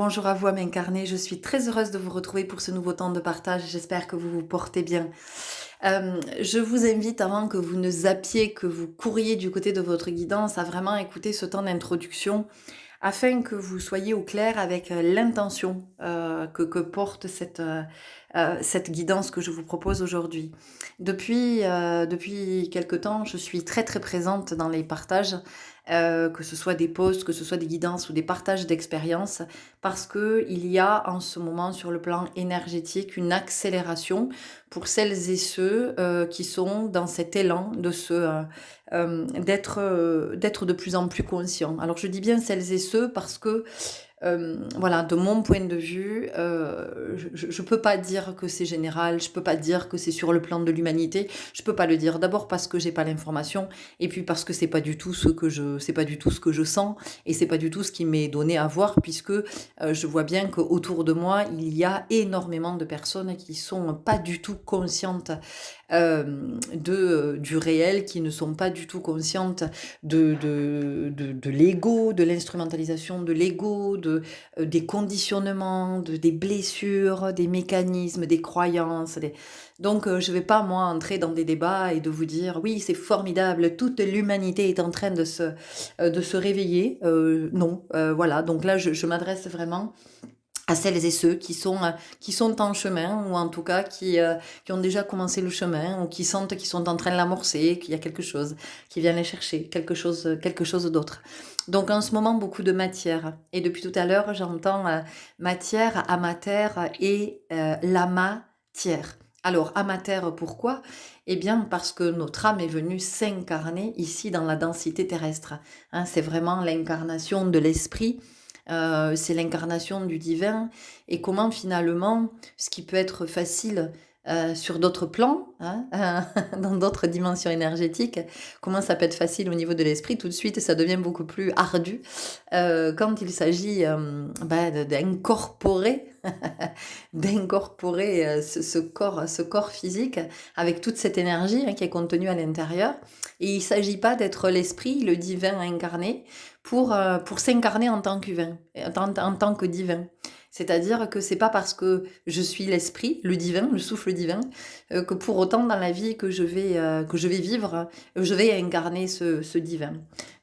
Bonjour à vous, âme incarnée. Je suis très heureuse de vous retrouver pour ce nouveau temps de partage. J'espère que vous vous portez bien. Je vous invite, avant que vous ne zappiez, que vous couriez du côté de votre guidance, à vraiment écouter ce temps d'introduction afin que vous soyez au clair avec l'intention que porte cette guidance que je vous propose aujourd'hui. Depuis quelque temps, je suis très très présente dans les partages, que ce soit des posts, que ce soit des guidances ou des partages d'expériences, parce qu'il y a en ce moment sur le plan énergétique une accélération pour celles et ceux qui sont dans cet élan d'être de plus en plus conscients. Alors je dis bien celles et ceux parce que voilà, de mon point de vue, je peux pas dire que c'est général, je peux pas dire que c'est sur le plan de l'humanité, je peux pas le dire. D'abord parce que j'ai pas l'information, et puis parce que c'est pas du tout ce que je sens, et c'est pas du tout ce qui m'est donné à voir, puisque je vois bien qu'autour de moi, il y a énormément de personnes qui sont pas du tout conscientes du réel, qui ne sont pas du tout conscientes de l'ego, de l'instrumentalisation de l'ego, des conditionnements, des blessures, des mécanismes, des croyances. Donc je ne vais pas moi entrer dans des débats et de vous dire oui c'est formidable, toute l'humanité est en train de se réveiller. Non, voilà, donc là je m'adresse vraiment à celles et ceux qui sont en chemin, ou en tout cas qui ont déjà commencé le chemin, ou qui sentent qu'ils sont en train de l'amorcer, qu'il y a quelque chose qui vient les chercher, quelque chose d'autre. Donc en ce moment, beaucoup de matière. Et depuis tout à l'heure, j'entends matière, amateur et la matière. Alors, amateur, pourquoi? Eh bien, parce que notre âme est venue s'incarner ici dans la densité terrestre. Hein, c'est vraiment l'incarnation de l'esprit, c'est l'incarnation du divin, et comment finalement ce qui peut être facile sur d'autres plans, hein, dans d'autres dimensions énergétiques, comment ça peut être facile au niveau de l'esprit, tout de suite ça devient beaucoup plus ardu quand il s'agit d'incorporer d'incorporer ce corps physique avec toute cette énergie qui est contenue à l'intérieur. Et il ne s'agit pas d'être l'esprit, le divin incarné, pour s'incarner en tant qu'humain, en tant que divin. C'est-à-dire que c'est pas parce que je suis l'esprit, le divin, le souffle divin, que pour autant dans la vie que je vais vivre, je vais incarner ce divin.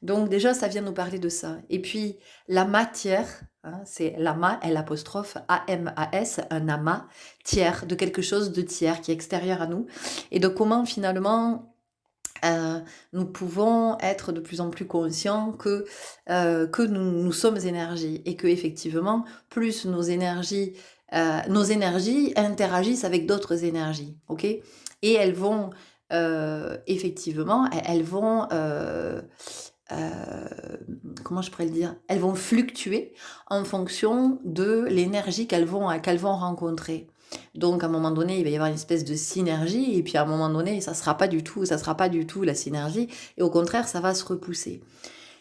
Donc déjà, ça vient nous parler de ça. Et puis, la matière, hein, c'est l'ama, l'apostrophe, A-M-A-S, un amas, tiers, de quelque chose de tiers qui est extérieur à nous. Et de comment finalement nous pouvons être de plus en plus conscients que nous sommes énergie, et que effectivement plus nos énergies interagissent avec d'autres énergies, ok, et elles vont effectivement elles vont comment je pourrais le dire, elles vont fluctuer en fonction de l'énergie qu'elles vont rencontrer. Donc à un moment donné, il va y avoir une espèce de synergie, et puis à un moment donné, ça sera pas du tout la synergie, et au contraire, ça va se repousser.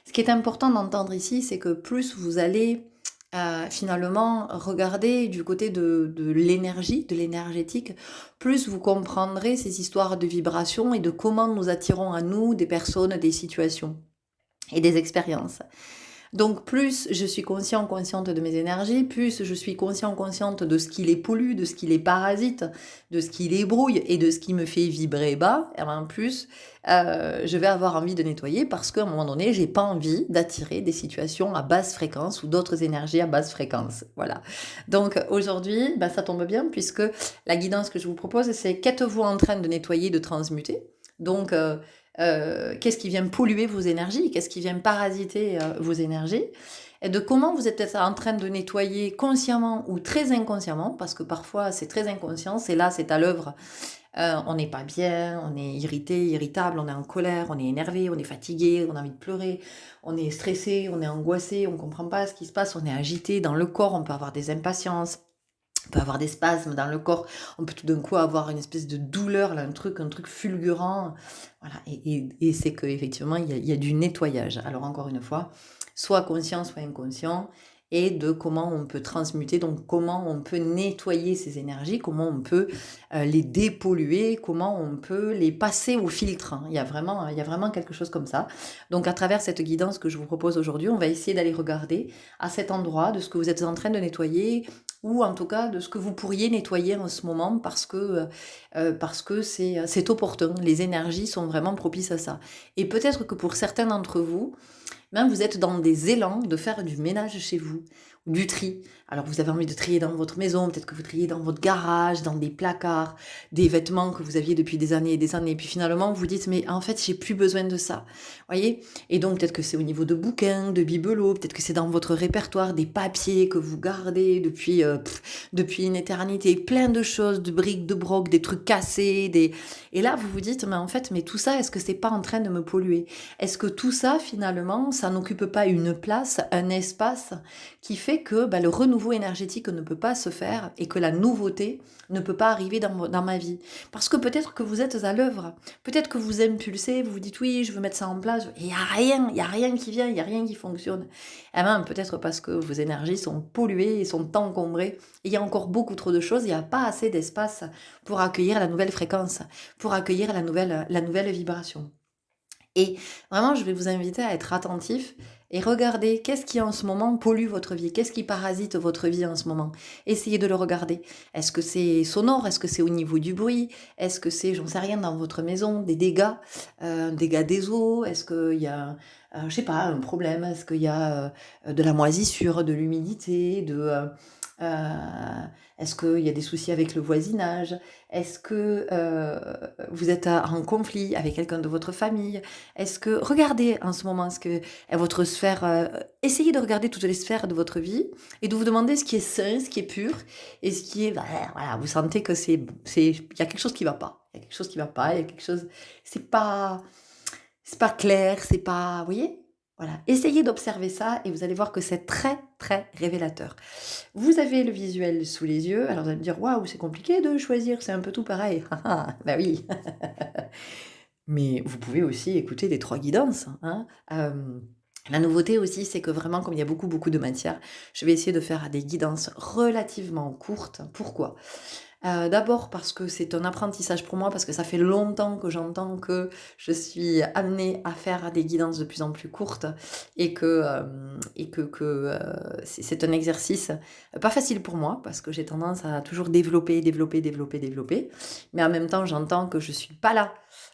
Ce qui est important d'entendre ici, c'est que plus vous allez finalement regarder du côté de l'énergie, de l'énergétique, plus vous comprendrez ces histoires de vibrations et de comment nous attirons à nous des personnes, des situations et des expériences. Donc plus je suis consciente de mes énergies, plus je suis consciente de ce qui les pollue, de ce qui les parasite, de ce qui les brouille et de ce qui me fait vibrer bas, et bien plus je vais avoir envie de nettoyer, parce qu'à un moment donné, j'ai pas envie d'attirer des situations à basse fréquence ou d'autres énergies à basse fréquence. Voilà. Donc aujourd'hui, ça tombe bien, puisque la guidance que je vous propose, c'est qu'êtes-vous en train de nettoyer, de transmuter? Donc qu'est-ce qui vient polluer vos énergies, qu'est-ce qui vient parasiter vos énergies, et de comment vous êtes en train de nettoyer consciemment ou très inconsciemment, parce que parfois c'est très inconscient, c'est là, c'est à l'œuvre, on n'est pas bien, on est irrité, irritable, on est en colère, on est énervé, on est fatigué, on a envie de pleurer, on est stressé, on est angoissé, on ne comprend pas ce qui se passe, on est agité dans le corps, on peut avoir des impatiences, on peut avoir des spasmes dans le corps, on peut tout d'un coup avoir une espèce de douleur, là, un truc fulgurant. Voilà. Et c'est qu'effectivement, il y a du nettoyage. Alors encore une fois, soit conscient, soit inconscient. et de comment on peut transmuter, donc comment on peut nettoyer ces énergies, comment on peut les dépolluer, comment on peut les passer au filtre, hein. Il y a vraiment quelque chose comme ça. Donc à travers cette guidance que je vous propose aujourd'hui, on va essayer d'aller regarder à cet endroit de ce que vous êtes en train de nettoyer, ou en tout cas de ce que vous pourriez nettoyer en ce moment parce que c'est opportun. Les énergies sont vraiment propices à ça. Et peut-être que pour certains d'entre vous, même vous êtes dans des élans de faire du ménage chez vous, ou du tri. Alors vous avez envie de trier dans votre maison, peut-être que vous triez dans votre garage, dans des placards, des vêtements que vous aviez depuis des années et des années. Et puis finalement, vous vous dites, mais en fait, j'ai plus besoin de ça. Voyez. Et donc peut-être que c'est au niveau de bouquins, de bibelots, peut-être que c'est dans votre répertoire, des papiers que vous gardez depuis une éternité, plein de choses, de briques, de brocs, des trucs cassés. Et là, vous vous dites, mais en fait, mais tout ça, est-ce que c'est pas en train de me polluer? Est-ce que tout ça, finalement, ça n'occupe pas une place, un espace qui fait que le renouveau énergétique ne peut pas se faire et que la nouveauté ne peut pas arriver dans ma vie? Parce que peut-être que vous êtes à l'œuvre, peut-être que vous impulsez, vous vous dites oui, je veux mettre ça en place, et il n'y a rien qui vient, il n'y a rien qui fonctionne. Et même peut-être parce que vos énergies sont polluées et sont encombrées, et il y a encore beaucoup trop de choses, il n'y a pas assez d'espace pour accueillir la nouvelle fréquence, pour accueillir la nouvelle vibration. Et vraiment, je vais vous inviter à être attentif et regarder qu'est-ce qui en ce moment pollue votre vie, qu'est-ce qui parasite votre vie en ce moment. Essayez de le regarder. Est-ce que c'est sonore? Est-ce que c'est au niveau du bruit? Est-ce que c'est, j'en sais rien, dans votre maison, dégâts des eaux? Est-ce qu'il y a, je sais pas, un problème? Est-ce qu'il y a de la moisissure, de l'humidité, est-ce qu'il y a des soucis avec le voisinage? Est-ce que vous êtes en conflit avec quelqu'un de votre famille? Est-ce que, regardez en ce moment, votre sphère, essayez de regarder toutes les sphères de votre vie et de vous demander ce qui est sain, ce qui est pur et ce qui est, voilà, vous sentez que il y a quelque chose qui va pas. Il y a quelque chose qui va pas, il y a quelque chose, c'est pas clair, c'est pas, vous voyez? Voilà, essayez d'observer ça et vous allez voir que c'est très, très révélateur. Vous avez le visuel sous les yeux, alors vous allez me dire, waouh, c'est compliqué de choisir, c'est un peu tout pareil. Bah oui. Mais vous pouvez aussi écouter les 3 guidances, hein. La nouveauté aussi, c'est que vraiment, comme il y a beaucoup, beaucoup de matière, je vais essayer de faire des guidances relativement courtes. Pourquoi? D'abord parce que c'est un apprentissage pour moi, parce que ça fait longtemps que j'entends que je suis amenée à faire des guidances de plus en plus courtes et que c'est un exercice pas facile pour moi parce que j'ai tendance à toujours développer, développer, développer, développer. Mais en même temps, j'entends que je suis pas là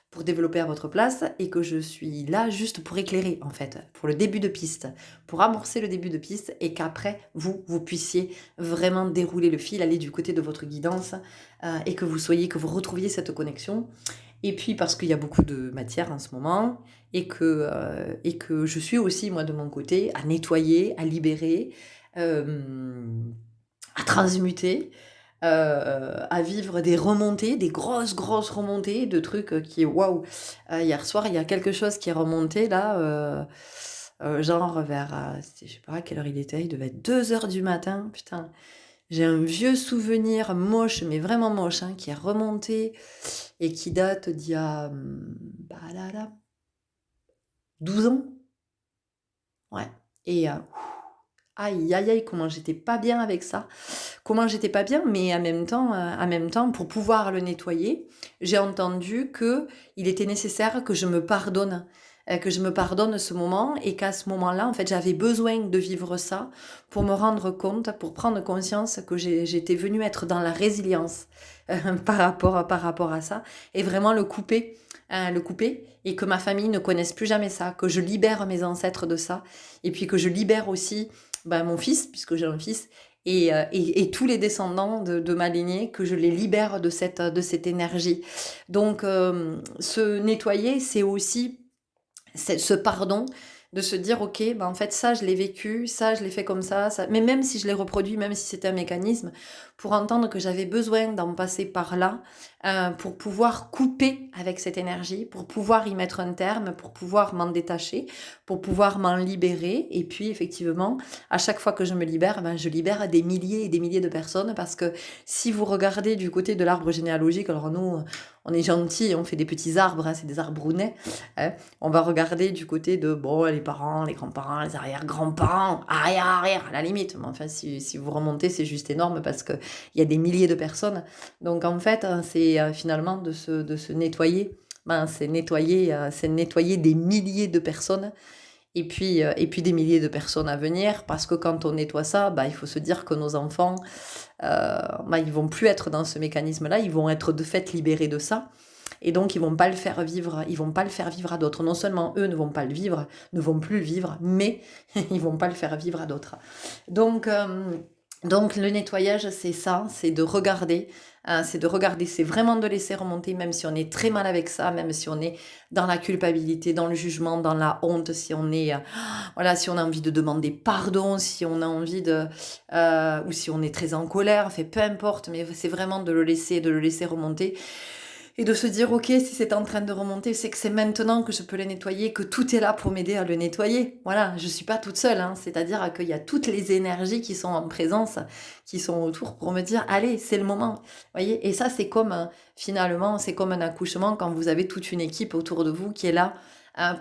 pour développer à votre place et que je suis là juste pour éclairer en fait, pour le début de piste, pour amorcer le début de piste et qu'après vous puissiez vraiment dérouler le fil, aller du côté de votre guidance et que vous retrouviez cette connexion. Et puis parce qu'il y a beaucoup de matière en ce moment et que je suis aussi moi de mon côté à nettoyer, à libérer, à transmuter, à vivre des remontées, des grosses, grosses remontées de trucs qui, waouh! Hier soir, il y a quelque chose qui est remonté là, genre vers, je sais pas à quelle heure il était, il devait être 2 heures du matin, putain. J'ai un vieux souvenir moche, mais vraiment moche, hein, qui est remonté et qui date d'il y a, là là, 12 ans? Ouais. Et aïe, aïe, aïe, comment j'étais pas bien avec ça. Comment j'étais pas bien, mais en même temps, pour pouvoir le nettoyer, j'ai entendu que il était nécessaire que je me pardonne ce moment et qu'à ce moment-là, en fait, j'avais besoin de vivre ça pour me rendre compte, pour prendre conscience que j'étais venue être dans la résilience par rapport à ça et vraiment le couper et que ma famille ne connaisse plus jamais ça, que je libère mes ancêtres de ça et puis que je libère aussi mon fils, puisque j'ai un fils, et tous les descendants de ma lignée, que je les libère de cette énergie. Donc, se nettoyer, c'est aussi ce pardon de se dire, ok, en fait, ça, je l'ai vécu, ça, je l'ai fait comme ça, mais même si je l'ai reproduit, même si c'était un mécanisme, pour entendre que j'avais besoin d'en passer par là, pour pouvoir couper avec cette énergie, pour pouvoir y mettre un terme, pour pouvoir m'en détacher, pour pouvoir m'en libérer. Et puis effectivement, à chaque fois que je me libère, je libère des milliers et des milliers de personnes, parce que si vous regardez du côté de l'arbre généalogique, alors nous, on est gentils, on fait des petits arbres, c'est des arbrounets, hein. On va regarder du côté de les parents, les grands-parents, les arrière-grands-parents, arrière, à la limite. Mais enfin, si vous remontez, c'est juste énorme, parce qu'il y a des milliers de personnes. Donc en fait, c'est finalement de se nettoyer. C'est nettoyer des milliers de personnes, et puis des milliers de personnes à venir, parce que quand on nettoie ça, il faut se dire que nos enfants, ils vont plus être dans ce mécanisme-là, ils vont être de fait libérés de ça, et donc ils vont pas le faire vivre à d'autres. Non seulement eux ne vont pas le vivre, ne vont plus le vivre, mais ils vont pas le faire vivre à d'autres. Donc le nettoyage, c'est ça, c'est vraiment de laisser remonter, même si on est très mal avec ça, même si on est dans la culpabilité, dans le jugement, dans la honte, si on est, si on a envie de demander pardon, si on a envie ou si on est très en colère, peu importe, mais c'est vraiment de le laisser remonter. Et de se dire, ok, si c'est en train de remonter, c'est que c'est maintenant que je peux le nettoyer, que tout est là pour m'aider à le nettoyer. Voilà, je ne suis pas toute seule, hein. C'est-à-dire qu'il y a toutes les énergies qui sont en présence, qui sont autour, pour me dire, allez, c'est le moment. Voyez. Et ça, c'est comme, finalement, c'est comme un accouchement, quand vous avez toute une équipe autour de vous qui est là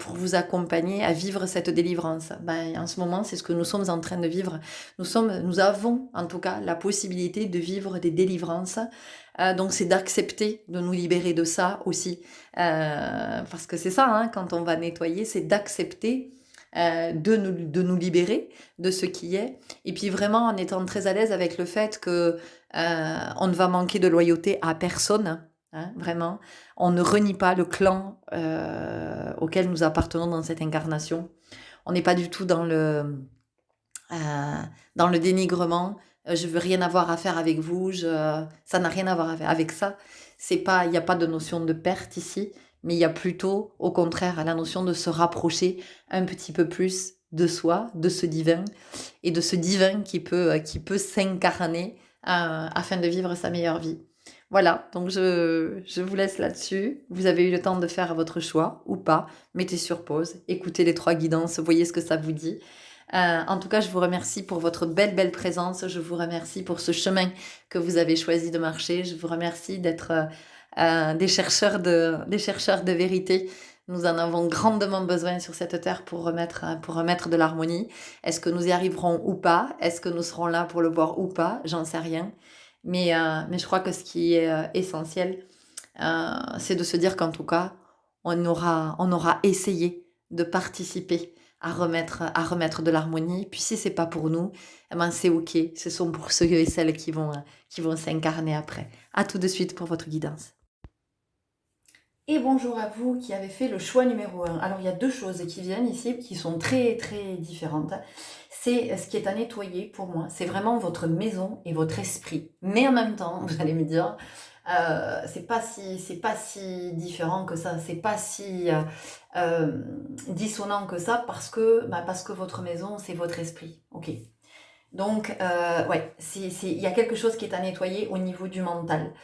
pour vous accompagner à vivre cette délivrance. En ce moment, c'est ce que nous sommes en train de vivre. Nous avons, en tout cas, la possibilité de vivre des délivrances. Donc c'est d'accepter de nous libérer de ça aussi. Parce que c'est ça, hein, quand on va nettoyer, c'est d'accepter de nous libérer de ce qui est. Et puis vraiment en étant très à l'aise avec le fait que on ne va manquer de loyauté à personne. Hein, vraiment. On ne renie pas le clan auquel nous appartenons dans cette incarnation. On n'est pas du tout dans le dénigrement. Je veux rien avoir à faire avec vous, ça n'a rien à voir avec ça. Il n'y a pas de notion de perte ici, mais il y a plutôt, au contraire, la notion de se rapprocher un petit peu plus de soi, de ce divin, et de ce divin qui peut s'incarner afin de vivre sa meilleure vie. Voilà, donc je vous laisse là-dessus. Vous avez eu le temps de faire votre choix ou pas. Mettez sur pause, écoutez les 3 guidances, voyez ce que ça vous dit. En tout cas, je vous remercie pour votre belle présence. Je vous remercie pour ce chemin que vous avez choisi de marcher. Je vous remercie d'être des chercheurs de vérité. Nous en avons grandement besoin sur cette terre pour remettre de l'harmonie. Est-ce que nous y arriverons ou pas? Est-ce que nous serons là pour le voir ou pas? J'en sais rien. Mais je crois que ce qui est essentiel, c'est de se dire qu'en tout cas, on aura essayé de participer à remettre de l'harmonie. Puis si c'est pas pour nous, c'est ok. Ce sont pour ceux et celles qui vont s'incarner après. À tout de suite pour votre guidance. Et bonjour à vous qui avez fait le choix numéro 1. Alors il y a 2 choses qui viennent ici, qui sont très très différentes. C'est ce qui est à nettoyer pour moi. C'est vraiment votre maison et votre esprit. Mais en même temps, vous allez me dire, c'est pas si différent que ça, c'est pas si dissonant que ça, parce que votre maison, c'est votre esprit. Ok. Donc, il y a quelque chose qui est à nettoyer au niveau du mental.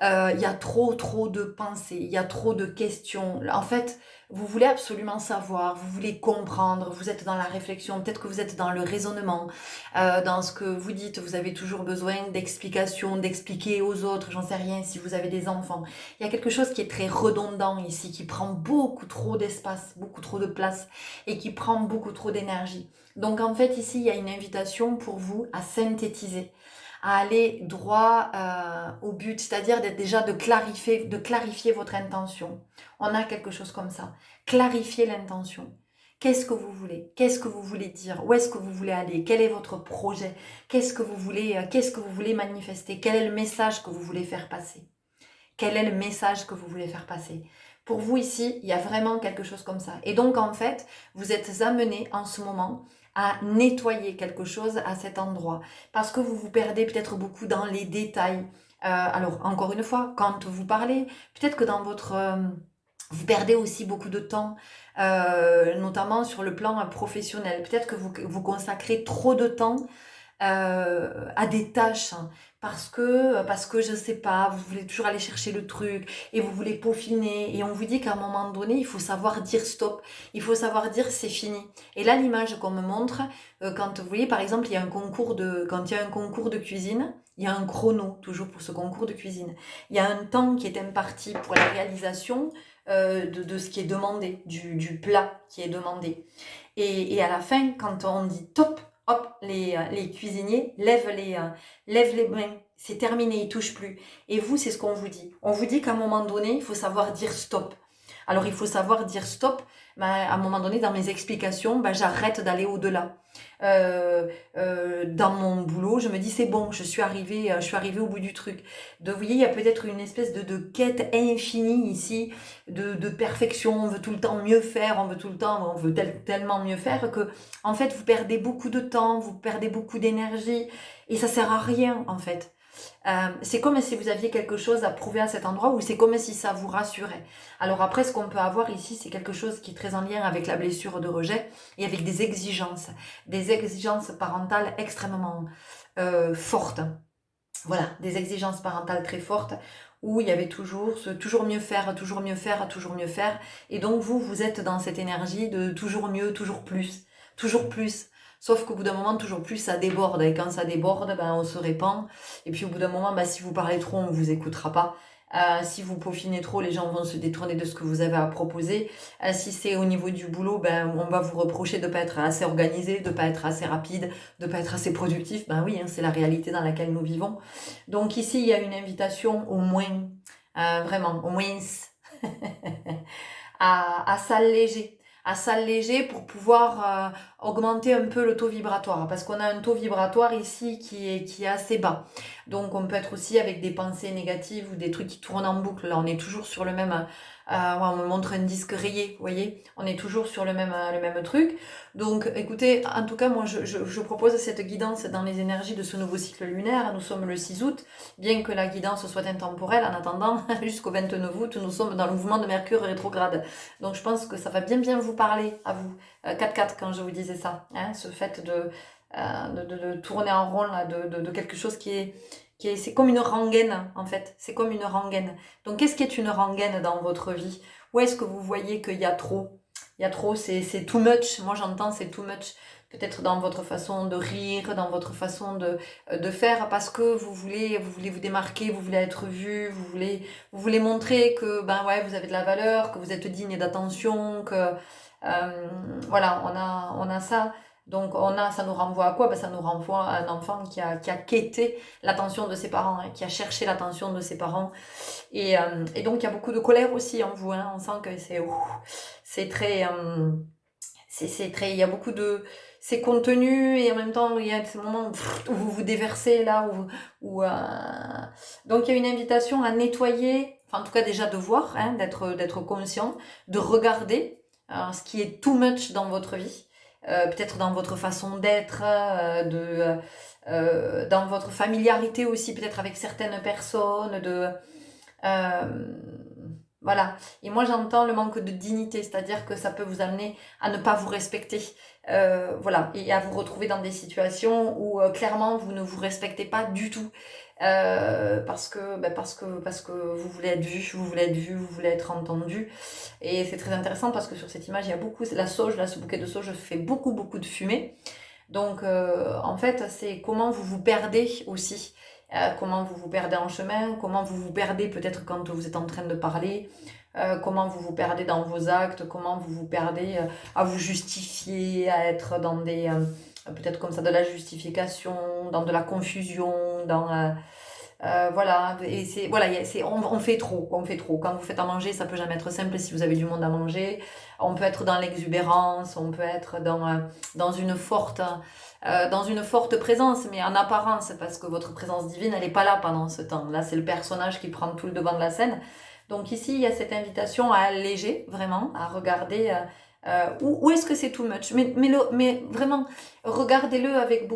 Il y a trop de pensées, il y a trop de questions. En fait, vous voulez absolument savoir, vous voulez comprendre, vous êtes dans la réflexion, peut-être que vous êtes dans le raisonnement, dans ce que vous dites, vous avez toujours besoin d'explications, d'expliquer aux autres, j'en sais rien, si vous avez des enfants. Il y a quelque chose qui est très redondant ici, qui prend beaucoup trop d'espace, beaucoup trop de place, et qui prend beaucoup trop d'énergie. Donc en fait, ici, il y a une invitation pour vous à synthétiser, à aller droit au but, c'est-à-dire de clarifier votre intention. On a quelque chose comme ça. Clarifier l'intention. Qu'est-ce que vous voulez? Qu'est-ce que vous voulez dire? Où est-ce que vous voulez aller? Quel est votre projet? Qu'est-ce que vous voulez manifester? Quel est le message que vous voulez faire passer? Quel est le message que vous voulez faire passer? Pour vous ici, il y a vraiment quelque chose comme ça. Et donc en fait, vous êtes amené en ce moment à nettoyer quelque chose à cet endroit. Parce que vous vous perdez peut-être beaucoup dans les détails. Alors encore une fois, quand vous parlez, peut-être que dans vous perdez aussi beaucoup de temps, notamment sur le plan professionnel. Peut-être que vous consacrez trop de temps à des tâches, hein. parce que je sais pas, vous voulez toujours aller chercher le truc et vous voulez peaufiner et on vous dit qu'à un moment donné, il faut savoir dire stop, il faut savoir dire c'est fini. Et là, l'image qu'on me montre, quand vous voyez par exemple, quand il y a un concours de cuisine, il y a un chrono toujours pour ce concours de cuisine. Il y a un temps qui est imparti pour la réalisation de ce qui est demandé, du plat qui est demandé. Et à la fin, quand on dit top, hop, les cuisiniers lèvent les mains. C'est terminé, ils touchent plus. Et vous, c'est ce qu'on vous dit. On vous dit qu'à un moment donné, il faut savoir dire stop. Alors, il faut savoir dire stop. À un moment donné, dans mes explications, j'arrête d'aller au-delà. Dans mon boulot, je me dis c'est bon, je suis arrivée au bout du truc. Vous voyez, il y a peut-être une espèce de quête infinie ici, de perfection. On veut tout le temps mieux faire, on veut tellement mieux faire que, en fait, vous perdez beaucoup de temps, vous perdez beaucoup d'énergie et ça sert à rien, en fait. C'est comme si vous aviez quelque chose à prouver à cet endroit ou c'est comme si ça vous rassurait. Alors après, ce qu'on peut avoir ici, c'est quelque chose qui est très en lien avec la blessure de rejet et avec des exigences parentales extrêmement fortes. Voilà, des exigences parentales très fortes où il y avait toujours ce toujours mieux faire, toujours mieux faire, toujours mieux faire. Et donc vous êtes dans cette énergie de toujours mieux, toujours plus, toujours plus. Sauf qu'au bout d'un moment, toujours plus, ça déborde. Et quand ça déborde, on se répand. Et puis au bout d'un moment, si vous parlez trop, on vous écoutera pas. Si vous peaufinez trop, les gens vont se détourner de ce que vous avez à proposer. Si c'est au niveau du boulot, on va vous reprocher de ne pas être assez organisé, de ne pas être assez rapide, de ne pas être assez productif. Oui, c'est la réalité dans laquelle nous vivons. Donc ici, il y a une invitation au moins, vraiment, au moins, à s'alléger. À s'alléger pour pouvoir augmenter un peu le taux vibratoire. Parce qu'on a un taux vibratoire ici qui est assez bas. Donc on peut être aussi avec des pensées négatives ou des trucs qui tournent en boucle. Là, on est toujours sur le même... on me montre un disque rayé, vous voyez. On est toujours sur le même truc. Donc écoutez, en tout cas, moi je propose cette guidance dans les énergies de ce nouveau cycle lunaire. Nous sommes le 6 août. Bien que la guidance soit intemporelle, en attendant, jusqu'au 29 août, nous sommes dans le mouvement de Mercure rétrograde. Donc je pense que ça va bien vous parler à vous. 4-4 quand je vous disais ça. Ce fait de tourner en rond là, de quelque chose qui est c'est comme une rengaine en fait. C'est comme une rengaine. Donc qu'est-ce qui est une rengaine dans votre vie? Où est-ce que vous voyez qu'il y a trop? Il y a trop, c'est too much. Moi j'entends c'est too much. Peut-être dans votre façon de rire, dans votre façon de faire, parce que vous voulez vous démarquer, vous voulez être vu, vous voulez montrer que vous avez de la valeur, que vous êtes digne d'attention, que voilà, on a ça. Donc ça nous renvoie à quoi? Ça nous renvoie à un enfant qui a quêté l'attention de ses parents, qui a cherché l'attention de ses parents. Et donc il y a beaucoup de colère aussi en vous. On sent que c'est très... c'est très... Il y a beaucoup de... C'est contenu et en même temps il y a ces moments où vous vous déversez là. Donc il y a une invitation à nettoyer, enfin en tout cas déjà de voir, d'être conscient, de regarder ce qui est too much dans votre vie. Peut-être dans votre façon d'être, dans votre familiarité aussi, peut-être avec certaines personnes, voilà. Et moi j'entends le manque de dignité, c'est-à-dire que ça peut vous amener à ne pas vous respecter, voilà, et à vous retrouver dans des situations où clairement vous ne vous respectez pas du tout. Parce que vous voulez être vu, vous voulez être entendu. Et c'est très intéressant parce que sur cette image, il y a beaucoup, la sauge, là, ce bouquet de sauge fait beaucoup de fumée. Donc, en fait, c'est comment vous vous perdez aussi. Comment vous vous perdez en chemin, comment vous vous perdez peut-être quand vous êtes en train de parler, comment vous vous perdez dans vos actes, comment vous vous perdez à vous justifier, à être dans des... peut-être comme ça, de la justification, dans de la confusion, dans... voilà, et on fait trop, Quand vous faites à manger, ça peut jamais être simple si vous avez du monde à manger. On peut être dans l'exubérance, on peut être dans une forte présence, mais en apparence, parce que votre présence divine, elle n'est pas là pendant ce temps. Là, c'est le personnage qui prend tout le devant de la scène. Donc ici, il y a cette invitation à alléger, vraiment, à regarder où est-ce que c'est too much. Mais vraiment, regardez-le avec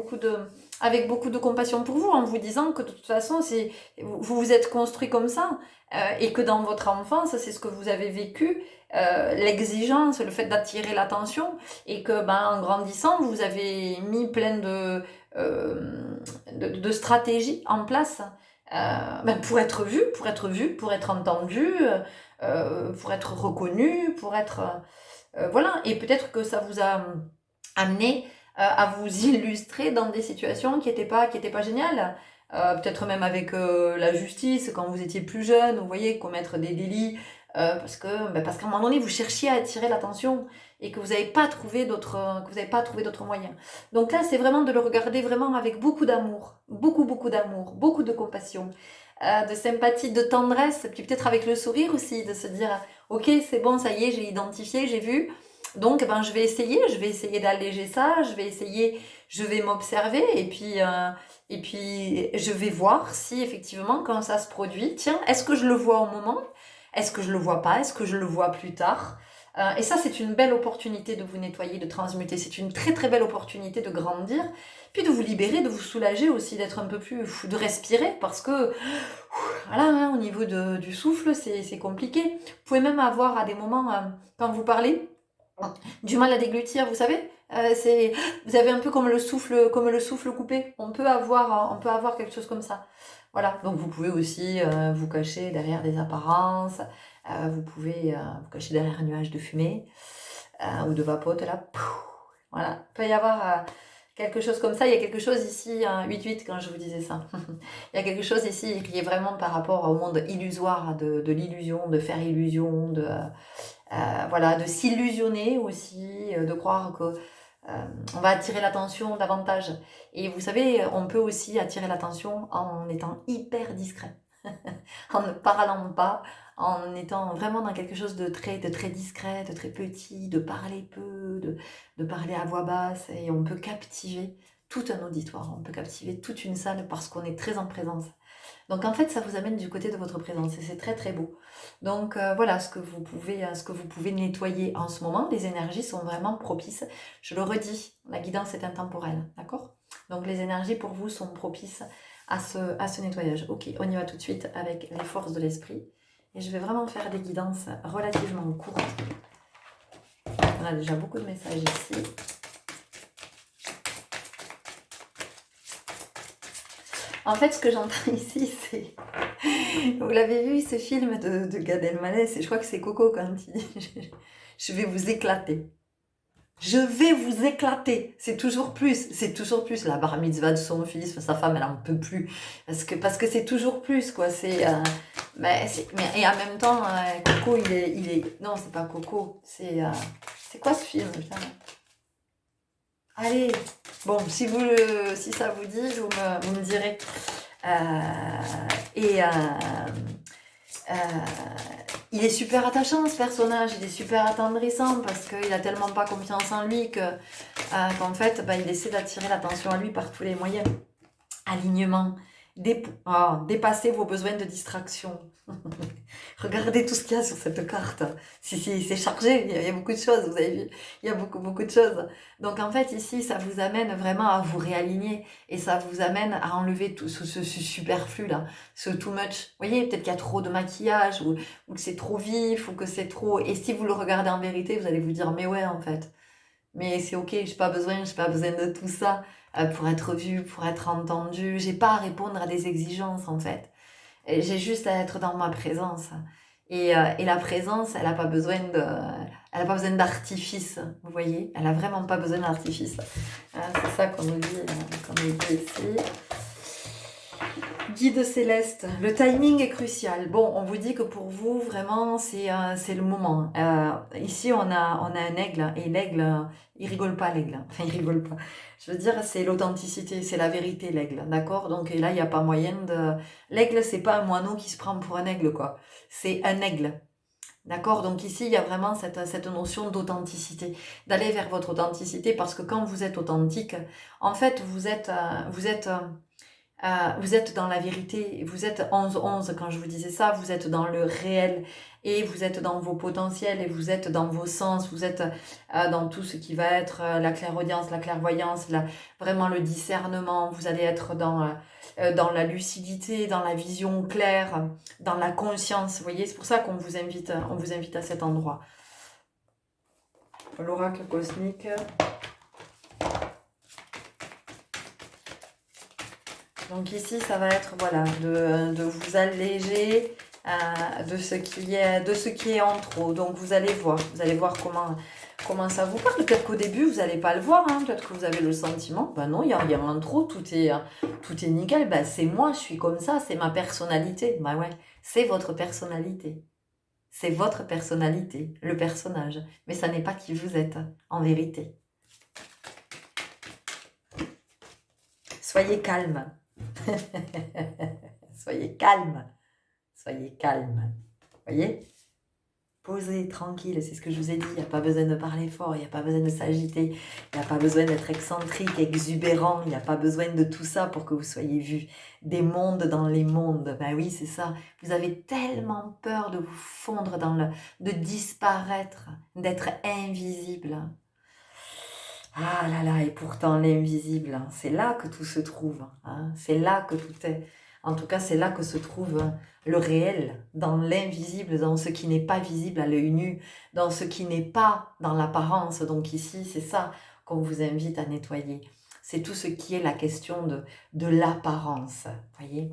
avec beaucoup de compassion pour vous, en vous disant que de toute façon, vous vous êtes construit comme ça, et que dans votre enfance, c'est ce que vous avez vécu, l'exigence, le fait d'attirer l'attention, et que en grandissant, vous avez mis plein de stratégies en place pour être vu, pour être entendu, pour être reconnu, pour être... voilà, et peut-être que ça vous a amené à vous illustrer dans des situations qui étaient pas géniales. Peut-être même avec la justice, quand vous étiez plus jeune, vous voyez, commettre des délits, parce qu'à un moment donné, vous cherchiez à attirer l'attention et que vous n'avez pas trouvé d'autres moyens. Donc là, c'est vraiment de le regarder vraiment avec beaucoup d'amour, beaucoup d'amour, beaucoup de compassion, de sympathie, de tendresse, puis peut-être avec le sourire aussi, de se dire, ok, c'est bon, ça y est, j'ai identifié, j'ai vu, donc je vais essayer d'alléger ça, je vais m'observer, et puis je vais voir si effectivement quand ça se produit, tiens, est-ce que je le vois au moment? Est-ce que je le vois pas? Est-ce que je le vois plus tard? Et ça, c'est une belle opportunité de vous nettoyer, de transmuter. C'est une très très belle opportunité de grandir, puis de vous libérer, de vous soulager aussi, d'être un peu plus, de respirer, parce que voilà, hein, au niveau du souffle, c'est compliqué. Vous pouvez même avoir à des moments, quand vous parlez, du mal à déglutir, vous savez. Vous avez un peu comme le souffle coupé. On peut avoir quelque chose comme ça. Voilà. Donc vous pouvez aussi vous cacher derrière des apparences. Vous pouvez vous cacher derrière un nuage de fumée ou de vapote là. Voilà. Il peut y avoir quelque chose comme ça. Il y a quelque chose ici, 8-8 quand je vous disais ça. Il y a quelque chose ici qui est vraiment par rapport au monde illusoire de l'illusion, de faire illusion, voilà, de s'illusionner aussi, de croire que on va attirer l'attention davantage. Et vous savez, on peut aussi attirer l'attention en étant hyper discret, en ne parlant pas, en étant vraiment dans quelque chose de très discret, de très petit, de parler peu, de parler à voix basse, et on peut captiver tout un auditoire, on peut captiver toute une salle parce qu'on est très en présence. Donc en fait, ça vous amène du côté de votre présence et c'est très très beau. Donc voilà ce que vous pouvez nettoyer en ce moment. Les énergies sont vraiment propices. Je le redis, la guidance est intemporelle, d'accord? Donc les énergies pour vous sont propices à ce nettoyage. Ok, on y va tout de suite avec les forces de l'esprit. Et je vais vraiment faire des guidances relativement courtes. On a déjà beaucoup de messages ici. En fait, ce que j'entends ici, c'est... Vous l'avez vu, ce film de Gad Elmaleh, je crois que c'est Coco quand il dit « Je vais vous éclater ». Je vais vous éclater. C'est toujours plus. La bar mitzvah de son fils, sa femme, elle en peut plus. Parce que c'est toujours plus, quoi. Et en même temps, Coco, il est... Non, c'est pas Coco. C'est quoi ce film, putain? Allez, bon, si ça vous dit, vous me direz. Il est super attachant ce personnage, il est super attendrissant parce qu'il a tellement pas confiance en lui qu'en fait, il essaie d'attirer l'attention à lui par tous les moyens. Alignement, dépasser vos besoins de distraction. Regardez tout ce qu'il y a sur cette carte. C'est chargé, il y a beaucoup de choses, vous avez vu, il y a beaucoup de choses. Donc en fait ici, ça vous amène vraiment à vous réaligner et ça vous amène à enlever tout ce superflu là, ce too much. Vous voyez, peut-être qu'il y a trop de maquillage ou que c'est trop vif ou que c'est trop... Et si vous le regardez en vérité, vous allez vous dire, mais ouais en fait, mais c'est ok, j'ai pas besoin de tout ça pour être vue, pour être entendue. J'ai pas à répondre à des exigences en fait. J'ai juste à être dans ma présence. Et la présence, elle n'a pas besoin d'artifice, vous voyez. Elle n'a vraiment pas besoin d'artifice. C'est ça qu'on nous dit ici. Guide céleste, le timing est crucial. Bon, on vous dit que pour vous, vraiment, c'est le moment. Ici, on a un aigle, et l'aigle, il rigole pas, l'aigle. Enfin, il rigole pas. Je veux dire, c'est l'authenticité, c'est la vérité, l'aigle, d'accord? Donc là, il n'y a pas moyen de... L'aigle, c'est pas un moineau qui se prend pour un aigle, quoi. C'est un aigle. D'accord? Donc ici, il y a vraiment cette notion d'authenticité, d'aller vers votre authenticité, parce que quand vous êtes authentique, en fait, vous êtes Vous êtes dans la vérité, vous êtes 11-11 quand je vous disais ça, vous êtes dans le réel et vous êtes dans vos potentiels et vous êtes dans vos sens, vous êtes dans tout ce qui va être la clairaudience, la clairvoyance, vraiment le discernement, vous allez être dans la lucidité, dans la vision claire, dans la conscience, vous voyez, c'est pour ça qu'on vous invite à cet endroit. L'oracle cosmique. Donc ici, ça va être voilà, de vous alléger de ce qui est en trop. Donc vous allez voir comment ça vous parle. Peut-être qu'au début, vous n'allez pas le voir. Hein. Peut-être que vous avez le sentiment, ben non, il y a rien en trop, tout est nickel. Ben, c'est moi, je suis comme ça, c'est ma personnalité. Ben ouais, c'est votre personnalité. C'est votre personnalité, le personnage. Mais ça n'est pas qui vous êtes, en vérité. Soyez calme. Soyez calme. Soyez calme. Voyez? Posez, tranquille, c'est ce que je vous ai dit. Il n'y a pas besoin de parler fort, il n'y a pas besoin de s'agiter, il n'y a pas besoin d'être excentrique, exubérant, il n'y a pas besoin de tout ça pour que vous soyez vus. Des mondes dans les mondes, ben oui, c'est ça. Vous avez tellement peur de vous fondre de disparaître, d'être invisible. Ah là là, et pourtant l'invisible, hein, c'est là que tout se trouve, hein, c'est là que tout est. En tout cas, c'est là que se trouve le réel, dans l'invisible, dans ce qui n'est pas visible à l'œil nu, dans ce qui n'est pas dans l'apparence. Donc ici, c'est ça qu'on vous invite à nettoyer. C'est tout ce qui est la question de l'apparence, voyez.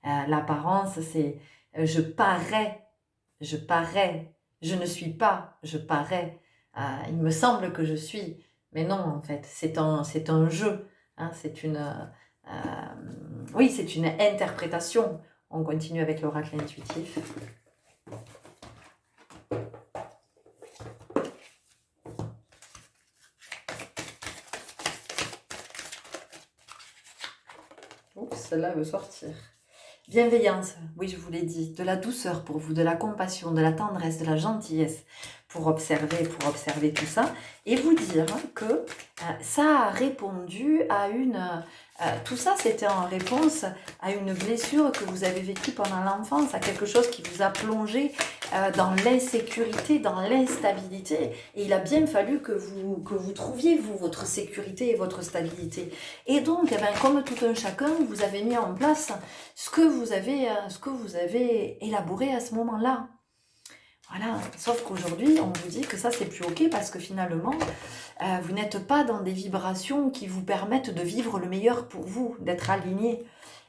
L'apparence, c'est je parais, je ne suis pas, je parais, il me semble que je suis. Mais non, en fait, c'est un jeu, hein, oui, c'est une interprétation. On continue avec l'oracle intuitif. Oups, celle-là veut sortir. Bienveillance, oui, je vous l'ai dit, de la douceur pour vous, de la compassion, de la tendresse, de la gentillesse pour observer tout ça et vous dire que ça a répondu à tout ça, c'était en réponse à une blessure que vous avez vécue pendant l'enfance, à quelque chose qui vous a plongé dans l'insécurité, dans l'instabilité. Et il a bien fallu que vous trouviez, vous, votre sécurité et votre stabilité. Et donc, eh bien, comme tout un chacun, vous avez mis en place ce que vous avez élaboré à ce moment-là. Voilà, sauf qu'aujourd'hui, on vous dit que ça, c'est plus OK parce que finalement, vous n'êtes pas dans des vibrations qui vous permettent de vivre le meilleur pour vous, d'être aligné.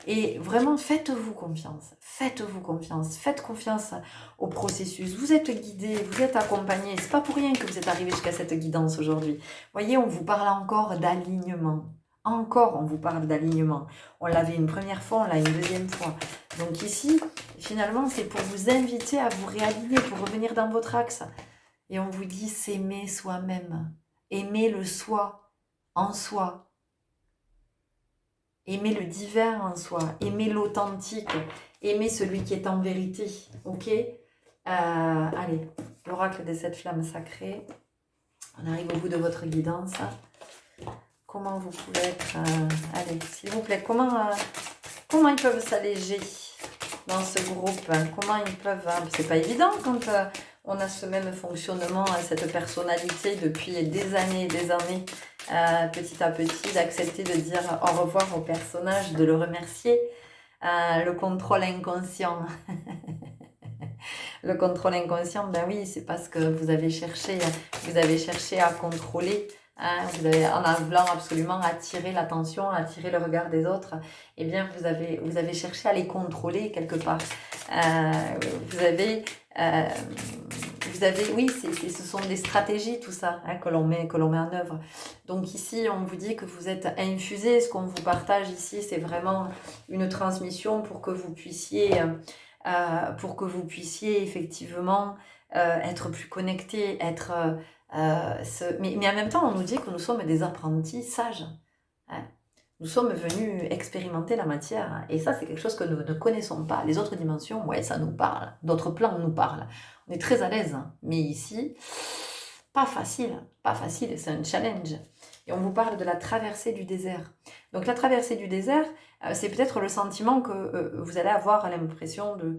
Et vraiment, faites-vous confiance, faites confiance au processus. Vous êtes guidé, vous êtes accompagné. C'est pas pour rien que vous êtes arrivé jusqu'à cette guidance aujourd'hui. Voyez, on vous parle encore d'alignement. Encore, on vous parle d'alignement. On l'avait une première fois, on l'a une deuxième fois. Donc ici, finalement, c'est pour vous inviter à vous réaligner, pour revenir dans votre axe. Et on vous dit, s'aimer soi-même. Aimer le soi en soi. Aimer le divin en soi. Aimer l'authentique. Aimer celui qui est en vérité. Ok ? Allez, l'oracle des 7 flammes sacrées. On arrive au bout de votre guidance. Comment vous pouvez être... allez, s'il vous plaît, comment ils peuvent s'alléger dans ce groupe? Comment ils peuvent... c'est pas évident quand on a ce même fonctionnement, cette personnalité depuis des années, petit à petit, d'accepter de dire au revoir au personnage, de le remercier. Le contrôle inconscient. Le contrôle inconscient, ben oui, c'est parce que vous avez cherché à contrôler. Vous avez, en voulant absolument attirer l'attention, attirer le regard des autres, eh bien vous avez cherché à les contrôler quelque part. Oui, ce sont des stratégies tout ça que l'on met en œuvre. Donc ici, on vous dit que vous êtes infusé. Ce qu'on vous partage ici, c'est vraiment une transmission pour que vous puissiez effectivement être plus connecté, mais en même temps, on nous dit que nous sommes des apprentis sages. Hein. Nous sommes venus expérimenter la matière. Et ça, c'est quelque chose que nous ne connaissons pas. Les autres dimensions, ouais, ça nous parle. D'autres plans nous parlent. On est très à l'aise. Mais ici, pas facile. C'est un challenge. Et on vous parle de la traversée du désert. Donc la traversée du désert, c'est peut-être le sentiment que vous allez avoir l'impression de...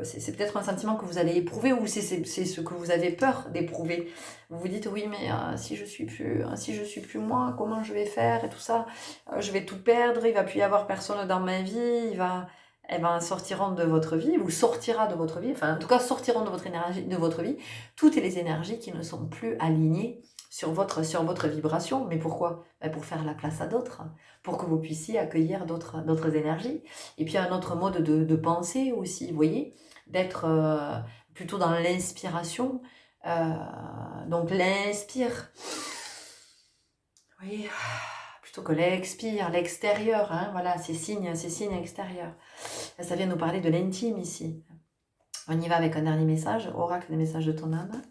c'est peut-être un sentiment que vous allez éprouver ou c'est ce que vous avez peur d'éprouver. Vous vous dites, oui, mais si je suis plus moi, comment je vais faire et tout ça, je vais tout perdre, il va plus y avoir personne dans ma vie, eh ben, sortiront de votre vie, ou sortira de votre vie, enfin en tout cas sortiront de votre énergie, de votre vie, toutes les énergies qui ne sont plus alignées sur votre vibration. Mais pourquoi? Ben pour faire la place à d'autres, pour que vous puissiez accueillir d'autres énergies. Et puis un autre mode de pensée aussi, vous voyez, d'être plutôt dans l'inspiration. Donc l'inspire, vous voyez, plutôt que l'expire, l'extérieur, hein, voilà, ces signes extérieurs. Ça vient nous parler de l'intime ici. On y va avec un dernier message, oracle des messages de ton âme.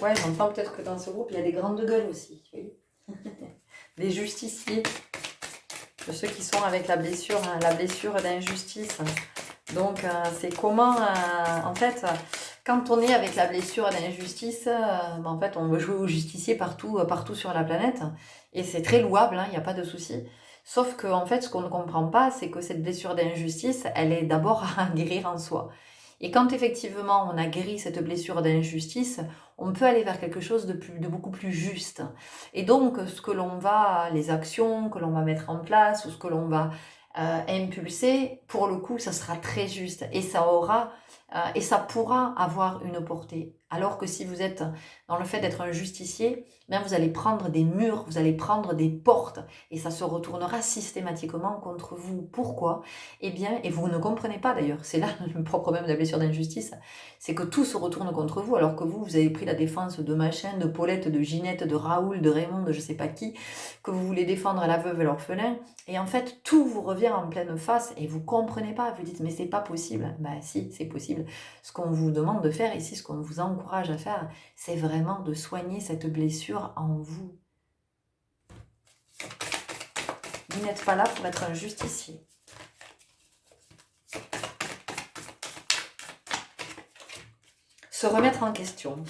Ouais, j'entends peut-être que dans ce groupe, il y a des grandes gueules aussi. Oui. Des justiciers. De ceux qui sont avec la blessure d'injustice. Donc, c'est comment, en fait, quand on est avec la blessure d'injustice, en fait, on veut jouer au justicier partout sur la planète. Et c'est très louable, il n'y a pas de souci. Sauf que, en fait, ce qu'on ne comprend pas, c'est que cette blessure d'injustice, elle est d'abord à guérir en soi. Et quand effectivement on a guéri cette blessure d'injustice, on peut aller vers quelque chose de beaucoup plus juste. Et donc, ce que l'on va, les actions que l'on va mettre en place ou ce que l'on va impulser, pour le coup, ça sera très juste et ça aura et ça pourra avoir une portée. Alors que si vous êtes dans le fait d'être un justicier, bien vous allez prendre des murs, vous allez prendre des portes et ça se retournera systématiquement contre vous. Pourquoi? Eh bien, et vous ne comprenez pas d'ailleurs, c'est là le propre même de la blessure d'injustice, c'est que tout se retourne contre vous alors que vous avez pris la défense de machin, de Paulette, de Ginette, de Raoul, de Raymond, de je sais pas qui, que vous voulez défendre la veuve et l'orphelin. Et en fait, tout vous revient en pleine face et vous comprenez pas. Vous dites, mais c'est pas possible. Ben si, c'est possible. Ce qu'on vous demande de faire ici, ce qu'on vous encourage à faire, c'est vraiment de soigner cette blessure en vous. Vous n'êtes pas là pour être un justicier. Se remettre en question.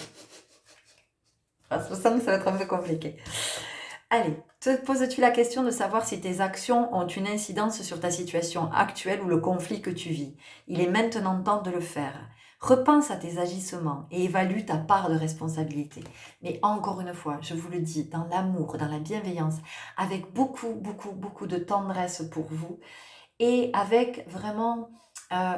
Ça me semble que ça va être un peu compliqué. Allez, te poses-tu la question de savoir si tes actions ont une incidence sur ta situation actuelle ou le conflit que tu vis? Il est maintenant temps de le faire. Repense à tes agissements et évalue ta part de responsabilité. Mais encore une fois, je vous le dis, dans l'amour, dans la bienveillance, avec beaucoup, beaucoup, beaucoup de tendresse pour vous et avec vraiment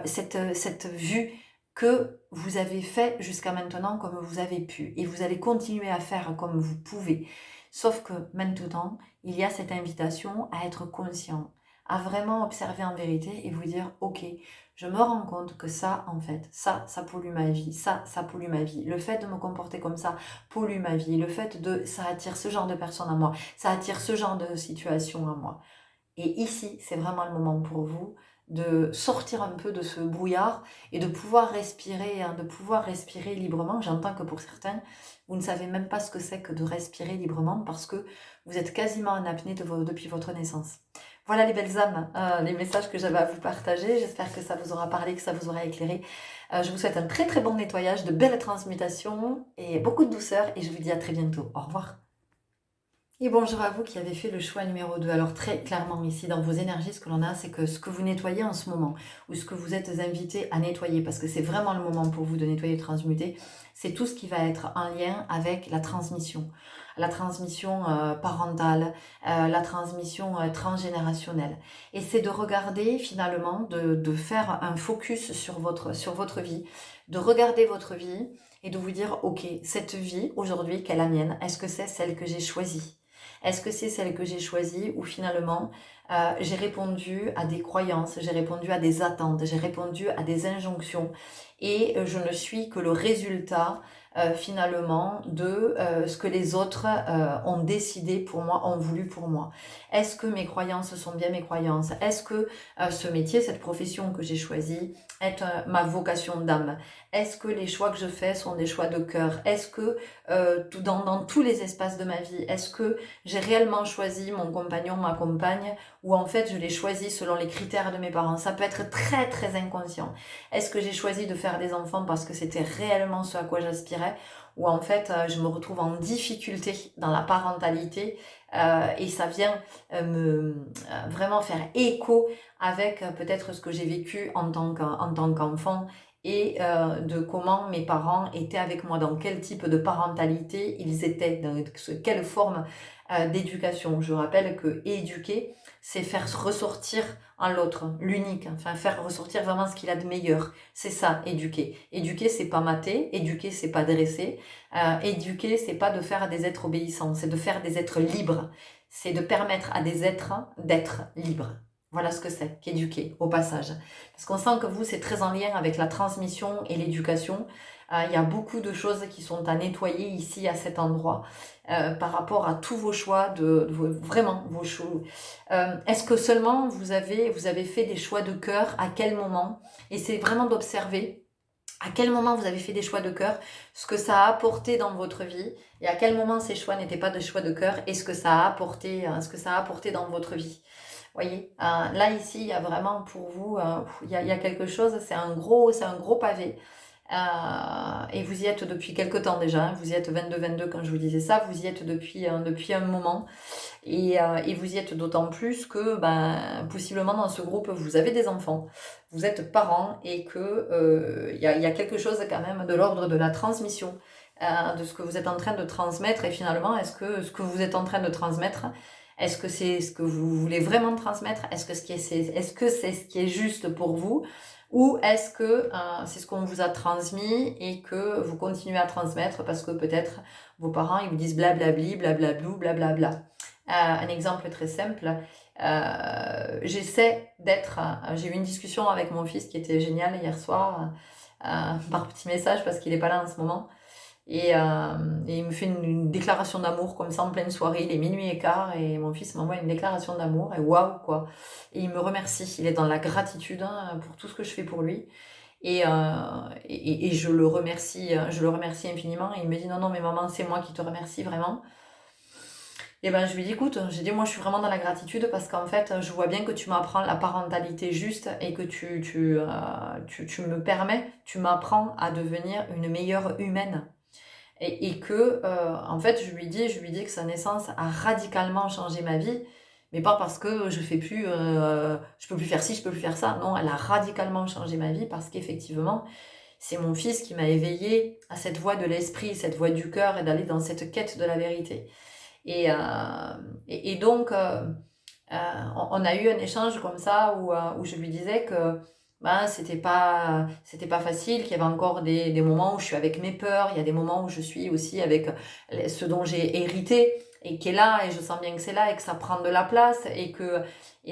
cette vue que vous avez fait jusqu'à maintenant comme vous avez pu et vous allez continuer à faire comme vous pouvez. Sauf que maintenant, il y a cette invitation à être conscient, à vraiment observer en vérité et vous dire, ok, je me rends compte que ça, en fait, ça pollue ma vie, ça pollue ma vie. Le fait de me comporter comme ça pollue ma vie. Le fait ça attire ce genre de personnes à moi, ça attire ce genre de situation à moi. Et ici, c'est vraiment le moment pour vous de sortir un peu de ce brouillard et de pouvoir respirer librement. J'entends que pour certains, vous ne savez même pas ce que c'est que de respirer librement parce que vous êtes quasiment en apnée depuis votre naissance. Voilà les belles âmes, les messages que j'avais à vous partager. J'espère que ça vous aura parlé, que ça vous aura éclairé. Je vous souhaite un très très bon nettoyage, de belles transmutations et beaucoup de douceur et je vous dis à très bientôt. Au revoir. Et bonjour à vous qui avez fait le choix numéro 2. Alors très clairement ici dans vos énergies, ce que l'on a, c'est que ce que vous nettoyez en ce moment, ou ce que vous êtes invité à nettoyer, parce que c'est vraiment le moment pour vous de nettoyer et de transmuter, c'est tout ce qui va être en lien avec la transmission parentale, la transmission transgénérationnelle. Et c'est de regarder finalement, de faire un focus sur votre vie, de regarder votre vie et de vous dire, ok, cette vie aujourd'hui, quelle est la mienne? Est-ce que c'est celle que j'ai choisie? Est-ce que c'est celle que j'ai choisie ou finalement j'ai répondu à des croyances, j'ai répondu à des attentes, j'ai répondu à des injonctions et je ne suis que le résultat finalement de ce que les autres ont décidé pour moi, ont voulu pour moi. Est-ce que mes croyances sont bien mes croyances? Est-ce que ce métier, cette profession que j'ai choisie est ma vocation d'âme? Est-ce que les choix que je fais sont des choix de cœur? Est-ce que dans tous les espaces de ma vie, est-ce que j'ai réellement choisi mon compagnon, ma compagne ou en fait je l'ai choisi selon les critères de mes parents. Ça peut être très très inconscient. Est-ce que j'ai choisi de faire des enfants parce que c'était réellement ce à quoi j'aspirais, ou en fait je me retrouve en difficulté dans la parentalité et ça vient vraiment faire écho avec peut-être ce que j'ai vécu en tant qu'enfant, et de comment mes parents étaient avec moi, dans quel type de parentalité ils étaient, dans quelle forme d'éducation. Je rappelle que éduquer, c'est faire ressortir en l'autre l'unique, enfin faire ressortir vraiment ce qu'il a de meilleur. C'est ça, éduquer. Éduquer, c'est pas mater, éduquer, c'est pas dresser, éduquer, c'est pas de faire des êtres obéissants, c'est de faire des êtres libres. C'est de permettre à des êtres d'être libres. Voilà ce que c'est qu'éduquer, au passage. Parce qu'on sent que vous, c'est très en lien avec la transmission et l'éducation. Il y a beaucoup de choses qui sont à nettoyer ici, à cet endroit, par rapport à tous vos choix, vraiment vos choix. Est-ce que seulement vous avez fait des choix de cœur? À quel moment? Et c'est vraiment d'observer à quel moment vous avez fait des choix de cœur, ce que ça a apporté dans votre vie, et à quel moment ces choix n'étaient pas des choix de cœur, et ce que ça a apporté dans votre vie. Voyez, là ici, il y a vraiment pour vous, il y a quelque chose, c'est un gros pavé. Et vous y êtes depuis quelque temps déjà, hein, vous y êtes 22 quand je vous disais ça, vous y êtes depuis un moment, et vous y êtes d'autant plus que possiblement dans ce groupe vous avez des enfants, vous êtes parents, et que y a quelque chose quand même de l'ordre de la transmission, de ce que vous êtes en train de transmettre, et finalement est-ce que ce que vous êtes en train de transmettre, est-ce que c'est ce que vous voulez vraiment transmettre, est-ce que c'est ce qui est juste pour vous, ou est-ce que c'est ce qu'on vous a transmis et que vous continuez à transmettre parce que peut-être vos parents ils vous disent blablabli, blablablou, blablabla. Un exemple très simple, j'ai eu une discussion avec mon fils qui était géniale hier soir, par petit message parce qu'il n'est pas là en ce moment. Et il me fait une déclaration d'amour comme ça en pleine soirée, il est minuit et quart, et mon fils m'envoie une déclaration d'amour, et waouh quoi. Et il me remercie, il est dans la gratitude pour tout ce que je fais pour lui. Et je le remercie infiniment. Et il me dit non mais maman, c'est moi qui te remercie vraiment. Et je lui dis écoute, j'ai dit moi je suis vraiment dans la gratitude parce qu'en fait je vois bien que tu m'apprends la parentalité juste, et que tu me permets, tu m'apprends à devenir une meilleure humaine. Et que, en fait, je lui dis que sa naissance a radicalement changé ma vie, mais pas parce que je peux plus faire ci, je peux plus faire ça. Non, elle a radicalement changé ma vie parce qu'effectivement, c'est mon fils qui m'a éveillée à cette voie de l'esprit, cette voie du cœur, et d'aller dans cette quête de la vérité. Et donc, on a eu un échange comme ça où je lui disais que c'était pas facile, qu'il y avait encore des moments où je suis avec mes peurs, il y a des moments où je suis aussi avec ce dont j'ai hérité et qui est là, et je sens bien que c'est là et que ça prend de la place, et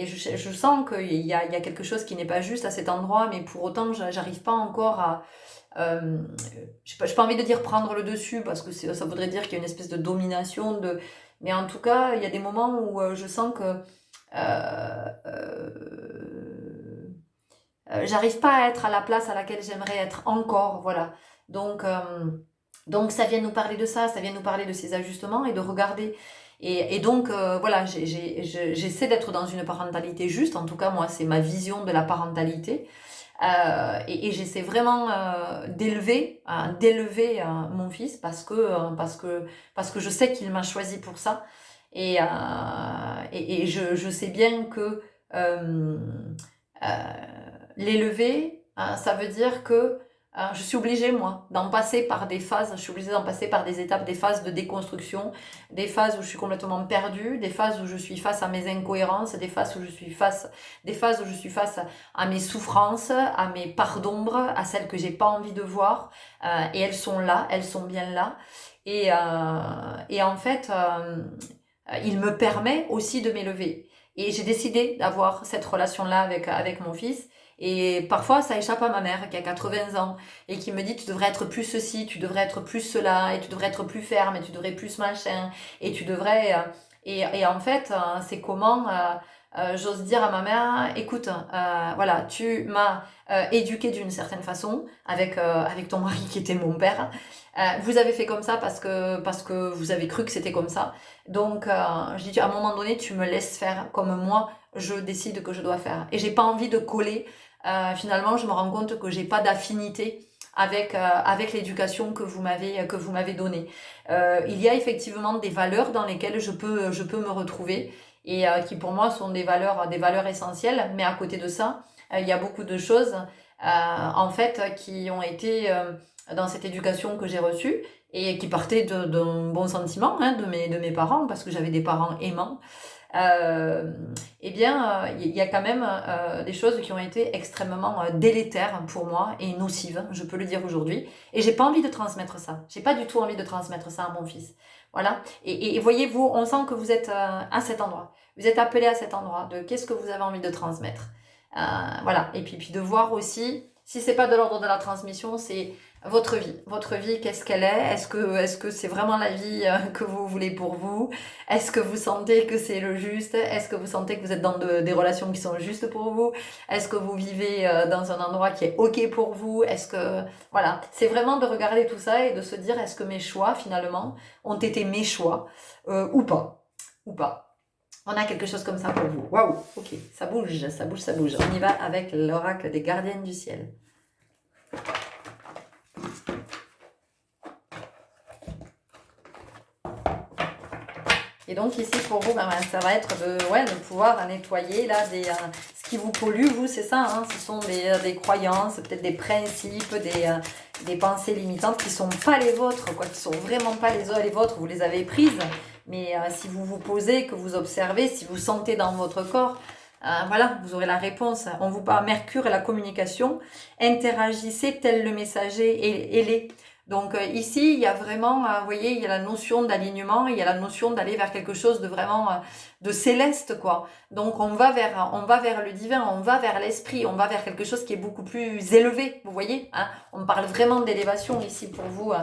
je sens qu'il y a quelque chose qui n'est pas juste à cet endroit, mais pour autant j'arrive pas encore à j'ai pas envie de dire prendre le dessus parce que ça voudrait dire qu'il y a une espèce de domination mais en tout cas il y a des moments où je sens que j'arrive pas à être à la place à laquelle j'aimerais être encore, voilà. Donc ça vient nous parler de ça vient nous parler de ces ajustements et de regarder. Et donc voilà, j'essaie d'être dans une parentalité juste, en tout cas moi c'est ma vision de la parentalité. Et j'essaie vraiment d'élever mon fils parce que je sais qu'il m'a choisi pour ça, et je sais bien que l'élever, ça veut dire que je suis obligée, moi, d'en passer par des phases, je suis obligée d'en passer par des étapes, des phases de déconstruction, des phases où je suis complètement perdue, des phases où je suis face à mes incohérences, des phases où je suis face à mes souffrances, à mes parts d'ombre, à celles que j'ai pas envie de voir, et elles sont là, elles sont bien là, et en fait, il me permet aussi de m'élever. Et j'ai décidé d'avoir cette relation-là avec mon fils. Et parfois, ça échappe à ma mère qui a 80 ans et qui me dit tu devrais être plus ceci, tu devrais être plus cela, et tu devrais être plus ferme, et tu devrais plus machin, et tu devrais... et en fait, c'est comment j'ose dire à ma mère, écoute, voilà, tu m'as éduquée d'une certaine façon, avec ton mari qui était mon père. Vous avez fait comme ça parce que vous avez cru que c'était comme ça. Donc, je dis, à un moment donné, tu me laisses faire comme moi, je décide que je dois faire. Et j'ai pas envie de coller. Finalement, je me rends compte que j'ai pas d'affinité avec l'éducation que vous m'avez donnée. Il y a effectivement des valeurs dans lesquelles je peux me retrouver et qui pour moi sont des valeurs essentielles. Mais à côté de ça, il y a beaucoup de choses en fait qui ont été dans cette éducation que j'ai reçue et qui partaient d'un bon sentiment hein, de mes parents parce que j'avais des parents aimants. Eh bien, il y a quand même des choses qui ont été extrêmement délétères pour moi et nocives, je peux le dire aujourd'hui. Et j'ai pas envie de transmettre ça. J'ai pas du tout envie de transmettre ça à mon fils. Voilà. Et voyez-vous, on sent que vous êtes à cet endroit. Vous êtes appelé à cet endroit de qu'est-ce que vous avez envie de transmettre. Voilà. Et puis de voir aussi, si c'est pas de l'ordre de la transmission, c'est votre vie. Votre vie, qu'est-ce qu'elle est? Est-ce que c'est vraiment la vie que vous voulez pour vous? Est-ce que vous sentez que c'est le juste? Est-ce que vous sentez que vous êtes dans des relations qui sont justes pour vous? Est-ce que vous vivez dans un endroit qui est OK pour vous? Est-ce que... Voilà, c'est vraiment de regarder tout ça et de se dire est-ce que mes choix, finalement, ont été mes choix ou pas? Ou pas. On a quelque chose comme ça pour vous. Waouh, OK, ça bouge, ça bouge, ça bouge. On y va avec l'oracle des gardiennes du ciel. Et donc ici pour vous, ça va être de pouvoir nettoyer là ce qui vous pollue, vous, c'est ça, hein, ce sont des croyances, peut-être des principes, des pensées limitantes qui sont pas les vôtres, quoi, qui sont vraiment pas les vôtres, vous les avez prises, mais si vous vous posez, que vous observez, si vous sentez dans votre corps, voilà, vous aurez la réponse. On vous parle Mercure et la communication, interagissez tel le messager et les. Donc ici, il y a vraiment, vous voyez, il y a la notion d'alignement, il y a la notion d'aller vers quelque chose de vraiment de céleste, quoi. Donc on va vers le divin, on va vers l'esprit, on va vers quelque chose qui est beaucoup plus élevé, vous voyez, hein. On parle vraiment d'élévation ici pour vous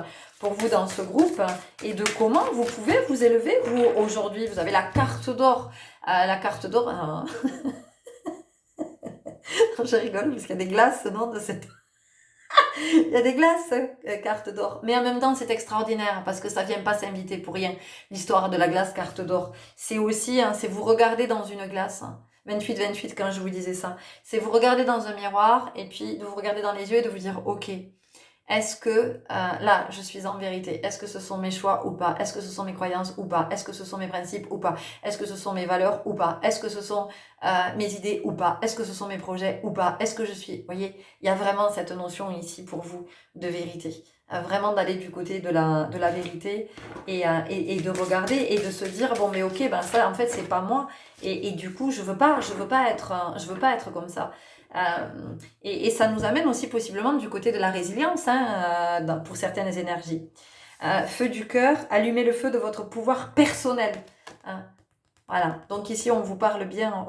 dans ce groupe et de comment vous pouvez vous élever. Vous aujourd'hui, vous avez la carte d'or, je rigole parce qu'il y a des glaces, non, de cette. Il y a des glaces, carte d'or. Mais en même temps, c'est extraordinaire parce que ça vient pas s'inviter pour rien. L'histoire de la glace carte d'or. C'est aussi, hein, c'est vous regarder dans une glace. 28-28 quand je vous disais ça. C'est vous regarder dans un miroir et puis de vous regarder dans les yeux et de vous dire, ok, est-ce que là, je suis en vérité? Est-ce que ce sont mes choix ou pas? Est-ce que ce sont mes croyances ou pas? Est-ce que ce sont mes principes ou pas? Est-ce que ce sont mes valeurs ou pas? Est-ce que ce sont mes idées ou pas? Est-ce que ce sont mes projets ou pas? Est-ce que je suis... Vous voyez, il y a vraiment cette notion ici pour vous de vérité. Vraiment d'aller du côté de la vérité et de regarder et de se dire bon mais ok ben ça en fait c'est pas moi et du coup je veux pas être comme ça. Et ça nous amène aussi possiblement du côté de la résilience hein, pour certaines énergies. Feu du cœur, allumez le feu de votre pouvoir personnel. Hein. Voilà, donc ici on vous parle bien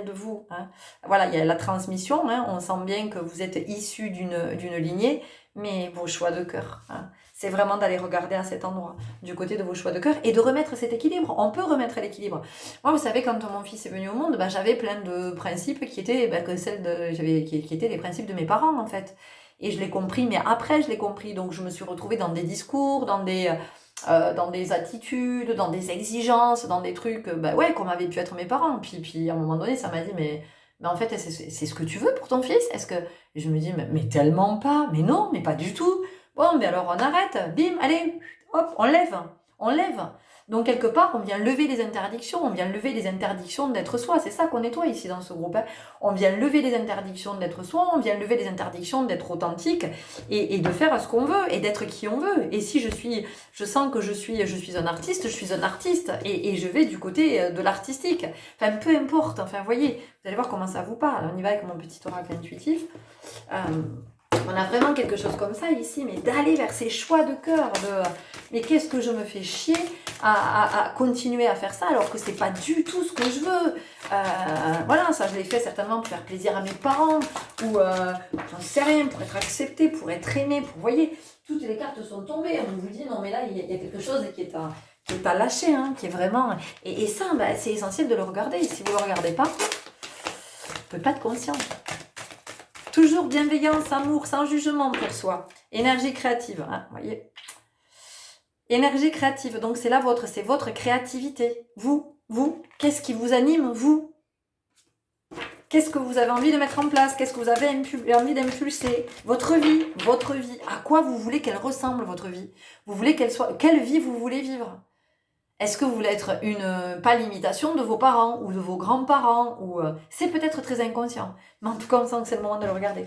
de vous. Hein. Voilà, il y a la transmission, hein, on sent bien que vous êtes issu d'une lignée, mais vos choix de cœur. Hein. C'est vraiment d'aller regarder à cet endroit, du côté de vos choix de cœur, et de remettre cet équilibre. On peut remettre l'équilibre. Moi, vous savez, quand mon fils est venu au monde, j'avais plein de principes qui étaient qui étaient les principes de mes parents, en fait. Et je l'ai compris, mais après, je l'ai compris. Donc, je me suis retrouvée dans des discours, dans des attitudes, dans des exigences, dans des trucs qu'on m'avait pu être mes parents. Puis à un moment donné, ça m'a dit, mais en fait, c'est ce que tu veux pour ton fils? Est-ce que... Et je me dis, mais tellement pas. Mais non, mais pas du tout. Bon, mais alors on arrête, bim, allez, hop, on lève. Donc quelque part, on vient lever les interdictions d'être soi. C'est ça qu'on nettoie ici dans ce groupe. Hein. On vient lever les interdictions d'être soi, on vient lever les interdictions d'être authentique et de faire ce qu'on veut et d'être qui on veut. Et si je sens que je suis un artiste, je suis un artiste et je vais du côté de l'artistique. Enfin, peu importe. Enfin, vous voyez, vous allez voir comment ça vous parle. On y va avec mon petit oracle intuitif. On a vraiment quelque chose comme ça ici, mais d'aller vers ces choix de cœur, mais qu'est-ce que je me fais chier à continuer à faire ça alors que c'est pas du tout ce que je veux. Voilà, ça je l'ai fait certainement pour faire plaisir à mes parents, ou j'en sais rien, pour être accepté, pour être aimé, vous voyez, toutes les cartes sont tombées, on vous dit non mais là il y a quelque chose qui que tu as lâché, hein, qui est vraiment... Et ça, bah, c'est essentiel de le regarder. Si vous ne le regardez pas, vous ne pouvez pas être conscient. Toujours bienveillance, amour, sans jugement pour soi. Énergie créative, hein, vous voyez. Énergie créative, donc c'est la vôtre, c'est votre créativité. Vous, qu'est-ce qui vous anime, vous? Qu'est-ce que vous avez envie de mettre en place? Qu'est-ce que vous avez envie d'impulser? Votre vie. À quoi vous voulez qu'elle ressemble, votre vie? Vous voulez qu'elle soit... Quelle vie vous voulez vivre? Est-ce que vous voulez être pas l'imitation de vos parents ou de vos grands-parents ou c'est peut-être très inconscient, mais en tout cas, on sent que c'est le moment de le regarder.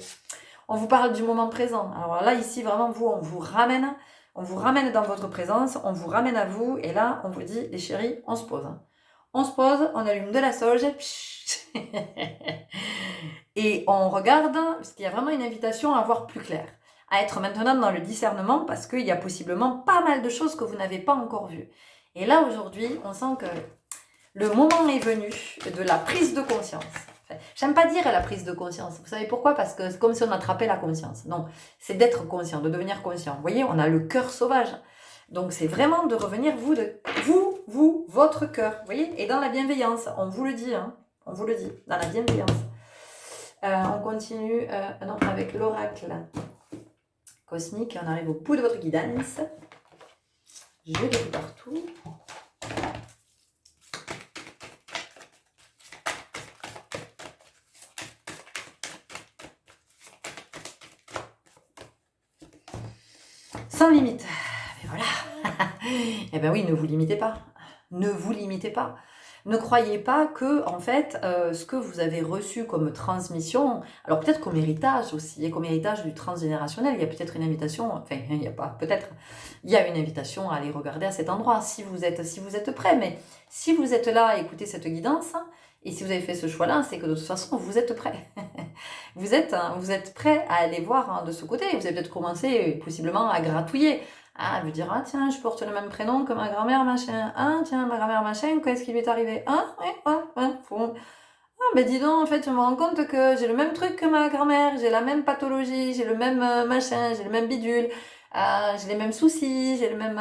On vous parle du moment présent. Alors là, ici, vraiment, on vous ramène dans votre présence, on vous ramène à vous, et là, on vous dit, les chéris, on se pose. On se pose, on allume de la sauge, et on regarde, parce qu'il y a vraiment une invitation à voir plus clair, à être maintenant dans le discernement, parce qu'il y a possiblement pas mal de choses que vous n'avez pas encore vues. Et là, aujourd'hui, on sent que le moment est venu de la prise de conscience. J'aime pas dire la prise de conscience. Vous savez pourquoi? Parce que c'est comme si on attrapait la conscience. Non, c'est d'être conscient, de devenir conscient. Vous voyez, on a le cœur sauvage. Donc, c'est vraiment de revenir, votre cœur. Vous voyez? Et dans la bienveillance, on vous le dit, hein. On vous le dit, dans la bienveillance. On continue avec l'oracle cosmique. On arrive au bout de votre guidance. Je vais partout. Sans limite. Mais voilà. Eh bien oui, ne vous limitez pas. Ne vous limitez pas. Ne croyez pas que, en fait, ce que vous avez reçu comme transmission, alors peut-être comme héritage aussi, et comme héritage du transgénérationnel, il y a peut-être une invitation, enfin, il n'y a pas, peut-être, il y a une invitation à aller regarder à cet endroit, si vous êtes prêt, mais si vous êtes là à écouter cette guidance, et si vous avez fait ce choix-là, c'est que de toute façon, vous êtes prêt. Vous êtes prêt à aller voir de ce côté, vous avez peut-être commencé possiblement à gratouiller, elle veut dire, ah tiens, je porte le même prénom que ma grand-mère, machin. Ah tiens, ma grand-mère, machin, qu'est-ce qui lui est arrivé? Ah, ouais, bon. Ah, ben dis donc, en fait, je me rends compte que j'ai le même truc que ma grand-mère, j'ai la même pathologie, j'ai le même machin, j'ai le même bidule, j'ai les mêmes soucis, j'ai le même...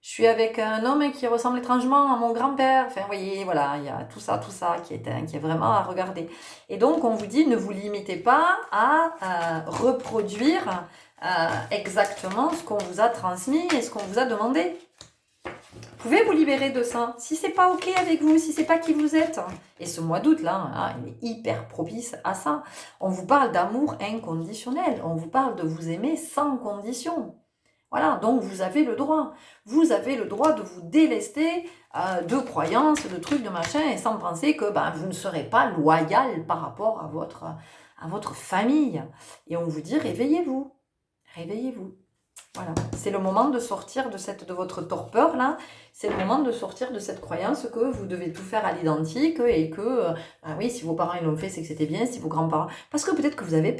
je suis avec un homme qui ressemble étrangement à mon grand-père. Enfin, vous voyez, voilà, il y a tout ça qui est vraiment à regarder. Et donc, on vous dit, ne vous limitez pas à reproduire exactement ce qu'on vous a transmis et ce qu'on vous a demandé. Vous pouvez vous libérer de ça. Si c'est pas ok avec vous, si c'est pas qui vous êtes. Et ce mois d'août là, il est hyper propice à ça. On vous parle d'amour inconditionnel. On vous parle de vous aimer sans condition. Voilà, donc vous avez le droit. Vous avez le droit de vous délester de croyances, de trucs, de machin, et sans penser que vous ne serez pas loyal par rapport à votre famille. Et on vous dit, réveillez-vous. Réveillez-vous. Voilà, c'est le moment de sortir de votre torpeur là, c'est le moment de sortir de cette croyance que vous devez tout faire à l'identique et que, oui, si vos parents ils l'ont fait, c'est que c'était bien, si vos grands-parents... Parce que peut-être que vous avez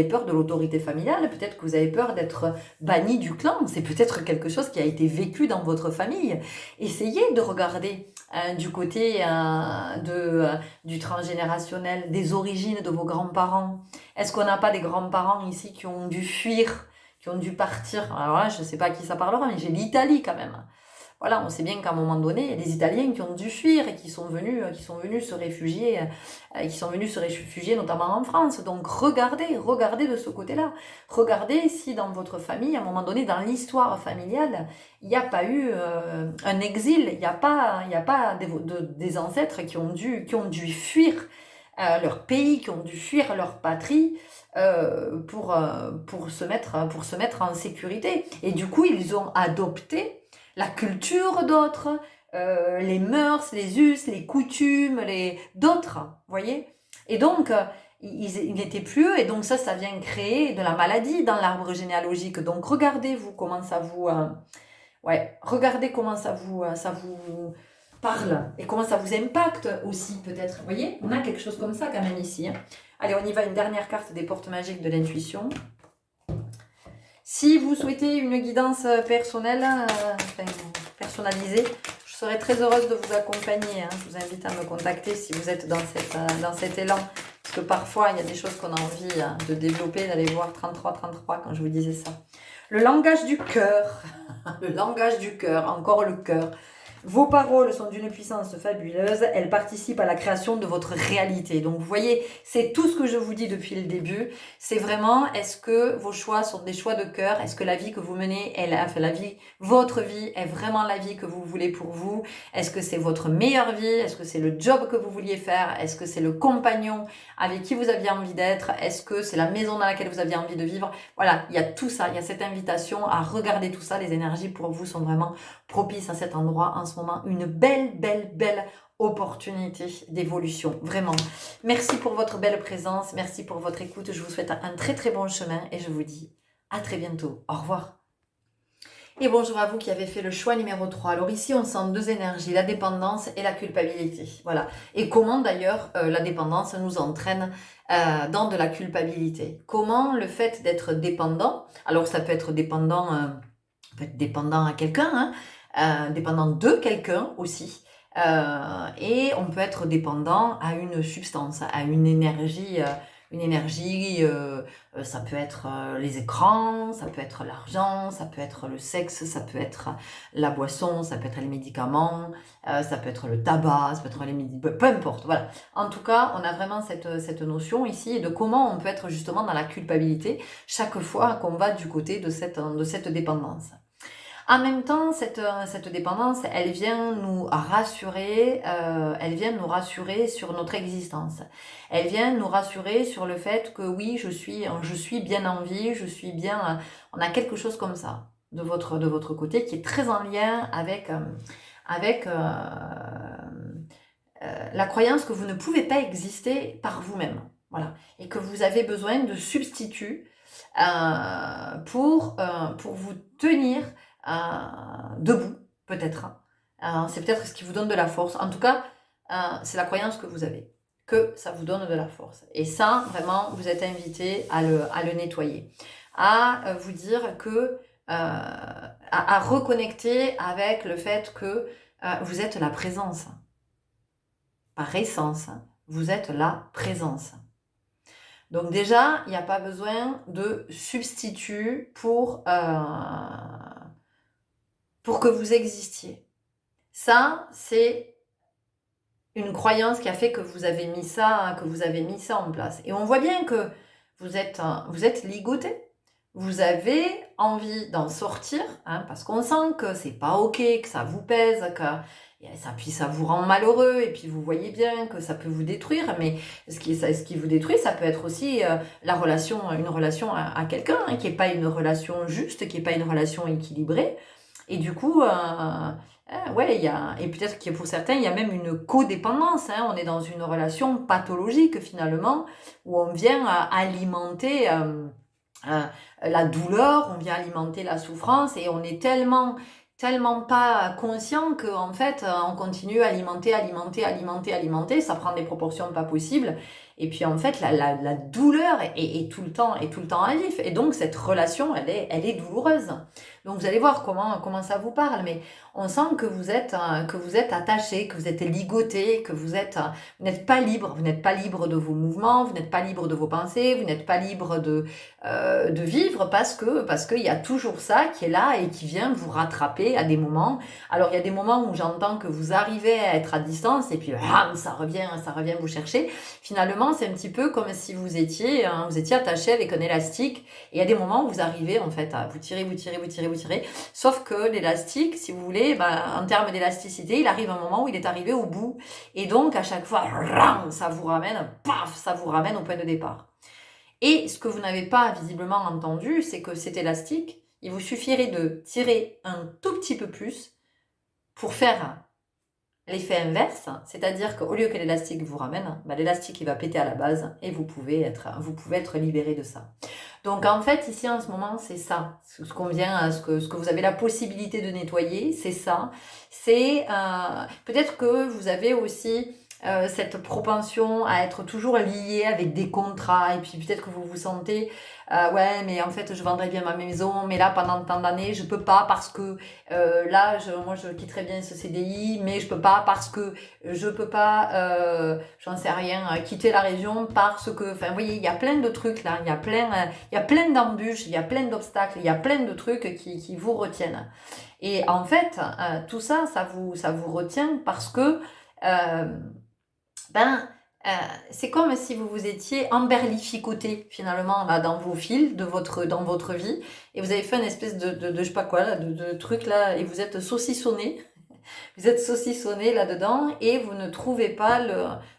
peur de l'autorité familiale, peut-être que vous avez peur d'être banni du clan, c'est peut-être quelque chose qui a été vécu dans votre famille. Essayez de regarder du côté du transgénérationnel, des origines de vos grands-parents. Est-ce qu'on n'a pas des grands-parents ici qui ont dû fuir, qui ont dû partir? Alors là, je ne sais pas à qui ça parlera, mais j'ai l'Italie quand même. Voilà, on sait bien qu'à un moment donné, il y a des Italiens qui ont dû fuir et qui sont venus se réfugier, notamment en France. Donc regardez de ce côté-là. Regardez si dans votre famille, à un moment donné, dans l'histoire familiale, il n'y a pas eu un exil, il n'y a pas des ancêtres qui ont dû fuir leur pays, qui ont dû fuir leur patrie pour se mettre en sécurité. Et du coup, ils ont adopté la culture d'autres, les mœurs, les us, les coutumes, d'autres, vous voyez. Et donc, ils n'étaient plus eux, et donc ça vient créer de la maladie dans l'arbre généalogique. Donc, regardez-vous comment ça vous... regardez comment ça vous parle, et comment ça vous impacte aussi, peut-être. Vous voyez, on a quelque chose comme ça quand même ici. Allez, on y va, une dernière carte des portes magiques de l'intuition. Si vous souhaitez une guidance personnelle, personnalisée, je serais très heureuse de vous accompagner. Je vous invite à me contacter si vous êtes dans cet élan. Parce que parfois, il y a des choses qu'on a envie de développer, d'aller voir 33-33 quand je vous disais ça. Le langage du cœur. Le langage du cœur, encore le cœur. Vos paroles sont d'une puissance fabuleuse, elles participent à la création de votre réalité. Donc vous voyez, c'est tout ce que je vous dis depuis le début. C'est vraiment, est-ce que vos choix sont des choix de cœur? Est-ce que la vie que vous menez, votre vie est vraiment la vie que vous voulez pour vous? Est-ce que c'est votre meilleure vie? Est-ce que c'est le job que vous vouliez faire? Est-ce que c'est le compagnon avec qui vous aviez envie d'être? Est-ce que c'est la maison dans laquelle vous aviez envie de vivre? Voilà, il y a tout ça, il y a cette invitation à regarder tout ça. Les énergies pour vous sont vraiment propices à cet endroit en ce moment, une belle opportunité d'évolution, vraiment. Merci pour votre belle présence, merci pour votre écoute, je vous souhaite un très bon chemin et je vous dis à très bientôt. Au revoir. Et bonjour à vous qui avez fait le choix numéro 3. Alors ici, on sent deux énergies, la dépendance et la culpabilité. Voilà. Et comment d'ailleurs la dépendance nous entraîne dans de la culpabilité. Comment le fait d'être dépendant, alors ça peut être dépendant à quelqu'un, dépendant de quelqu'un aussi. Et on peut être dépendant à une substance, à une énergie. Ça peut être les écrans, ça peut être l'argent, ça peut être le sexe, ça peut être la boisson, ça peut être les médicaments, ça peut être le tabac, ça peut être peu importe. Voilà. En tout cas, on a vraiment cette notion ici de comment on peut être justement dans la culpabilité chaque fois qu'on va du côté de cette dépendance. En même temps, cette dépendance, elle vient nous rassurer sur notre existence. Elle vient nous rassurer sur le fait que oui, je suis bien en vie, on a quelque chose comme ça de votre côté qui est très en lien avec la croyance que vous ne pouvez pas exister par vous-même. Voilà. Et que vous avez besoin de substituts pour vous tenir debout, peut-être. C'est peut-être ce qui vous donne de la force. En tout cas, c'est la croyance que vous avez, que ça vous donne de la force. Et ça, vraiment, vous êtes invité à le nettoyer. À vous dire que, à reconnecter avec le fait que vous êtes la présence. Par essence, vous êtes la présence. Donc déjà, il n'y a pas besoin de substitut pour que vous existiez. Ça, c'est une croyance qui a fait que vous avez mis ça en place. Et on voit bien que vous êtes ligoté. Vous avez envie d'en sortir, parce qu'on sent que c'est pas ok, que ça vous pèse, puis ça vous rend malheureux, et puis vous voyez bien que ça peut vous détruire, mais ce qui vous détruit, ça peut être aussi une relation à quelqu'un, qui n'est pas une relation juste, qui n'est pas une relation équilibrée. Et du coup, et peut-être que pour certains, il y a même une codépendance. On est dans une relation pathologique finalement, où on vient alimenter la douleur, on vient alimenter la souffrance, et on est tellement pas conscient qu'en fait, on continue à alimenter, ça prend des proportions pas possibles. Et puis en fait, la douleur est tout le temps à vif. Et donc cette relation, elle est douloureuse. Donc vous allez voir comment ça vous parle, mais on sent que vous êtes attaché, que vous êtes ligoté, que vous n'êtes pas libre. Vous n'êtes pas libre de vos mouvements, vous n'êtes pas libre de vos pensées, vous n'êtes pas libre de vivre parce qu'il y a toujours ça qui est là et qui vient vous rattraper à des moments. Alors il y a des moments où j'entends que vous arrivez à être à distance et puis ça revient vous chercher. Finalement, c'est un petit peu comme si vous étiez attaché avec un élastique, et il y a des moments où vous arrivez en fait à vous tirer, sauf que l'élastique, si vous voulez, en termes d'élasticité, il arrive un moment où il est arrivé au bout, et donc à chaque fois, ça vous ramène au point de départ. Et ce que vous n'avez pas visiblement entendu, c'est que cet élastique, il vous suffirait de tirer un tout petit peu plus pour faire l'effet inverse, c'est-à-dire qu'au lieu que l'élastique vous ramène, l'élastique il va péter à la base et vous pouvez être libéré de ça. Donc en fait ici en ce moment c'est ça, ce que vous avez la possibilité de nettoyer, c'est ça. C'est peut-être que vous avez aussi cette propension à être toujours lié avec des contrats, et puis peut-être que vous vous sentez ouais, mais en fait je vendrais bien ma maison, mais là pendant tant d'années je peux pas parce que là moi je quitterais bien ce CDI, mais je peux pas parce que je peux pas j'en sais rien, quitter la région parce que, enfin vous voyez, il y a plein de trucs là, il y a plein d'embûches, il y a plein d'obstacles, il y a plein de trucs qui vous retiennent. Et en fait, tout ça, ça vous retient parce que euh, ben, euh, c'est comme si vous vous étiez emberlificoté finalement là, dans vos fils dans votre vie, et vous avez fait une espèce de je sais pas quoi là, de truc là, et vous êtes saucissonné. Vous êtes saucissonné là-dedans et vous ne trouvez pas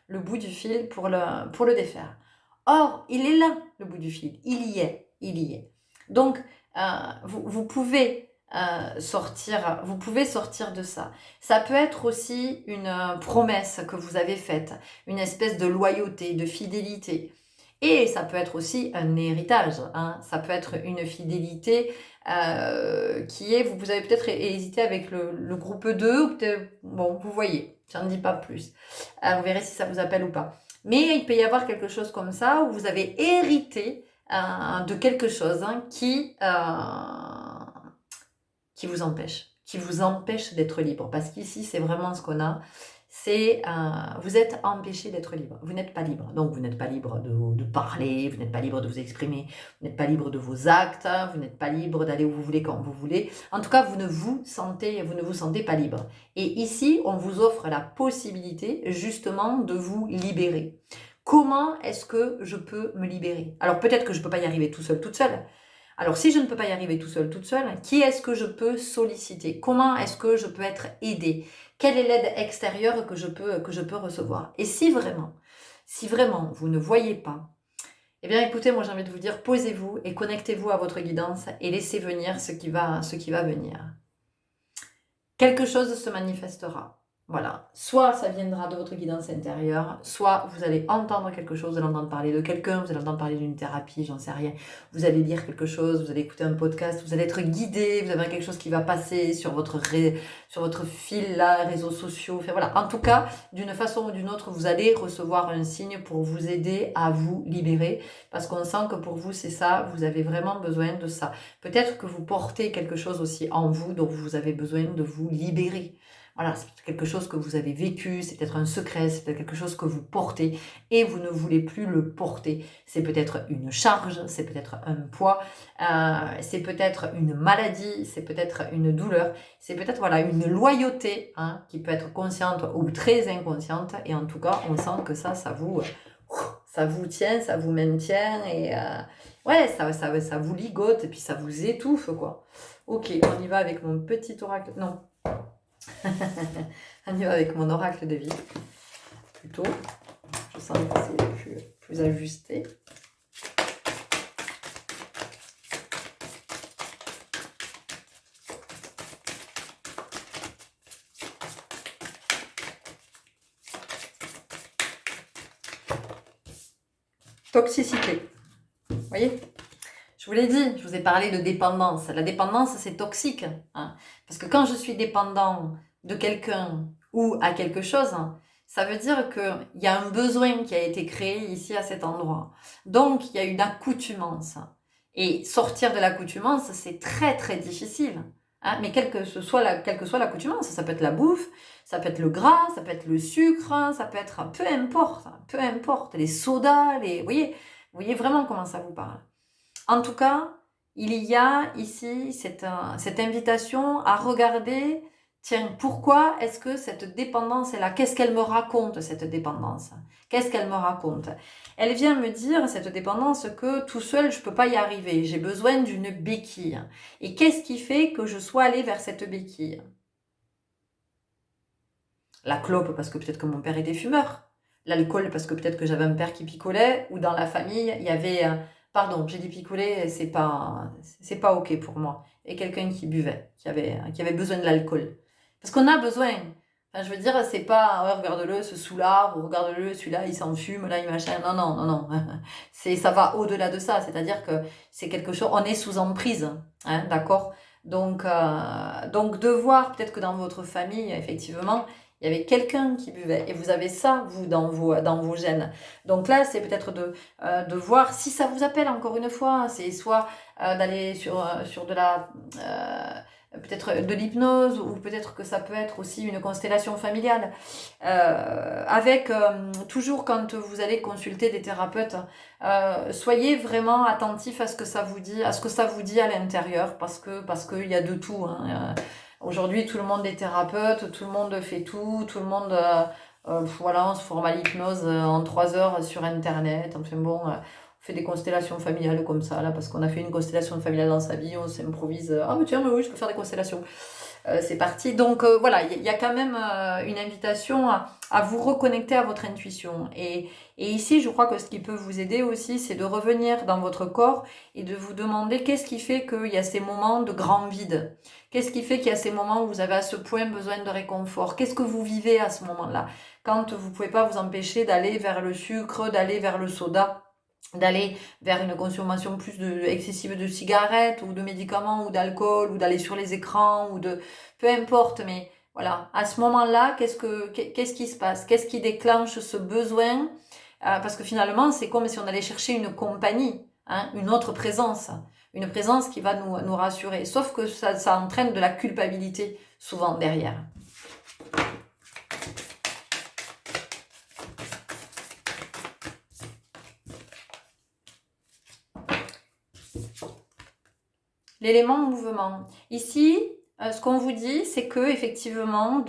le bout du fil pour le défaire. Or, il est là, le bout du fil. Il y est. Il y est. Donc, vous pouvez vous pouvez sortir de ça. Ça peut être aussi une promesse que vous avez faite, une espèce de loyauté, de fidélité. Et ça peut être aussi un héritage, hein. Ça peut être une fidélité qui est, vous avez peut-être hésité avec le groupe 2, ou peut-être, bon, vous voyez, j'en dis pas plus. Vous verrez si ça vous appelle ou pas. Mais il peut y avoir quelque chose comme ça, où vous avez hérité de quelque chose, hein, qui vous empêche d'être libre. Parce qu'ici, c'est vraiment ce qu'on a. C'est vous êtes empêché d'être libre. Vous n'êtes pas libre. Donc, vous n'êtes pas libre de parler, vous n'êtes pas libre de vous exprimer, vous n'êtes pas libre de vos actes, vous n'êtes pas libre d'aller où vous voulez quand vous voulez. En tout cas, vous ne vous sentez pas libre. Et ici, on vous offre la possibilité justement de vous libérer. Comment est-ce que je peux me libérer? Alors, peut-être que je ne peux pas y arriver tout seul, toute seule. Alors, si je ne peux pas y arriver tout seul, toute seule, qui est-ce que je peux solliciter? Comment est-ce que je peux être aidée? Quelle est l'aide extérieure que je peux recevoir? Et si vraiment vous ne voyez pas, eh bien écoutez, moi j'ai envie de vous dire, posez-vous et connectez-vous à votre guidance et laissez venir ce qui va venir. Quelque chose se manifestera. Voilà. Soit ça viendra de votre guidance intérieure, soit vous allez entendre quelque chose, vous allez entendre parler de quelqu'un, vous allez entendre parler d'une thérapie, j'en sais rien. Vous allez lire quelque chose, vous allez écouter un podcast, vous allez être guidé, vous avez quelque chose qui va passer sur votre fil là, réseaux sociaux. Enfin voilà. En tout cas, d'une façon ou d'une autre, vous allez recevoir un signe pour vous aider à vous libérer, parce qu'on sent que pour vous c'est ça, vous avez vraiment besoin de ça. Peut-être que vous portez quelque chose aussi en vous dont vous avez besoin de vous libérer. Voilà, c'est quelque chose que vous avez vécu, c'est peut-être un secret, c'est peut-être quelque chose que vous portez et vous ne voulez plus le porter. C'est peut-être une charge, c'est peut-être un poids, c'est peut-être une maladie, c'est peut-être une douleur, c'est peut-être voilà, une loyauté, hein, qui peut être consciente ou très inconsciente, et en tout cas, on sent que ça vous tient, ça vous maintient, et ouais, ça vous ligote, et puis ça vous étouffe, quoi. Ok, on y va avec mon petit oracle. Non. On y va avec mon oracle de vie. Plutôt. Je sens que c'est plus ajusté. Toxicité. Vous voyez ? Je vous l'ai dit, je vous ai parlé de dépendance. La dépendance, c'est toxique, hein. Parce que quand je suis dépendant de quelqu'un ou à quelque chose, ça veut dire qu'il y a un besoin qui a été créé ici à cet endroit. Donc, il y a une accoutumance. Et sortir de l'accoutumance, c'est très très difficile, hein. Mais quelle que soit l'accoutumance, ça peut être la bouffe, ça peut être le gras, ça peut être le sucre, ça peut être peu importe, les sodas, vous voyez vraiment comment ça vous parle. En tout cas, il y a ici cette invitation à regarder, tiens, pourquoi est-ce que cette dépendance est là? Qu'est-ce qu'elle me raconte, cette dépendance? Qu'est-ce qu'elle me raconte? Elle vient me dire, cette dépendance, que tout seul, je ne peux pas y arriver. J'ai besoin d'une béquille. Et qu'est-ce qui fait que je sois allée vers cette béquille? La clope, parce que peut-être que mon père était fumeur. L'alcool, parce que peut-être que j'avais un père qui picolait, ou dans la famille, il y avait... Pardon, j'ai dit picoler, c'est pas ok pour moi. Et quelqu'un qui buvait, qui avait besoin de l'alcool. Parce qu'on a besoin. Enfin, je veux dire, c'est pas, ouais, regarde-le, ce soulard, ou regarde-le, celui-là, il s'en fume, là, il machin. Non. Ça va au-delà de ça. C'est-à-dire que c'est quelque chose, on est sous emprise, hein, d'accord? Donc de voir, peut-être que dans votre famille, effectivement, il il y avait quelqu'un qui buvait. Et vous avez ça, vous, dans vos gènes. Donc là, c'est peut-être de voir si ça vous appelle, encore une fois. C'est soit d'aller sur de la... peut-être de l'hypnose, ou peut-être que ça peut être aussi une constellation familiale. Avec toujours quand vous allez consulter des thérapeutes, soyez vraiment attentif à ce que ça vous dit, à l'intérieur, parce qu'il y a de tout. Hein. Aujourd'hui, tout le monde est thérapeute, tout le monde fait tout le monde, voilà, on se forme à l'hypnose en 3 heures sur Internet. Enfin bon, on fait des constellations familiales comme ça, là, parce qu'on a fait une constellation familiale dans sa vie, on s'improvise. Ah, mais tiens, mais oui, je peux faire des constellations. C'est parti. Donc voilà, il y a quand même une invitation à vous reconnecter à votre intuition. Et ici, je crois que ce qui peut vous aider aussi, c'est de revenir dans votre corps et de vous demander qu'est-ce qui fait qu'il y a ces moments de grand vide. Qu'est-ce qui fait qu'il y a ces moments où vous avez à ce point besoin de réconfort? Qu'est-ce que vous vivez à ce moment-là? Quand vous ne pouvez pas vous empêcher d'aller vers le sucre, d'aller vers le soda, d'aller vers une consommation plus excessive de cigarettes ou de médicaments ou d'alcool, ou d'aller sur les écrans, ou de peu importe, mais voilà, à ce moment-là, qu'est-ce qui se passe? Qu'est-ce qui déclenche ce besoin? Parce que finalement, c'est comme si on allait chercher une compagnie, hein, une autre présence, une présence qui va nous rassurer. Sauf que ça entraîne de la culpabilité souvent derrière. L'élément mouvement. Ici, ce qu'on vous dit, c'est que effectivement,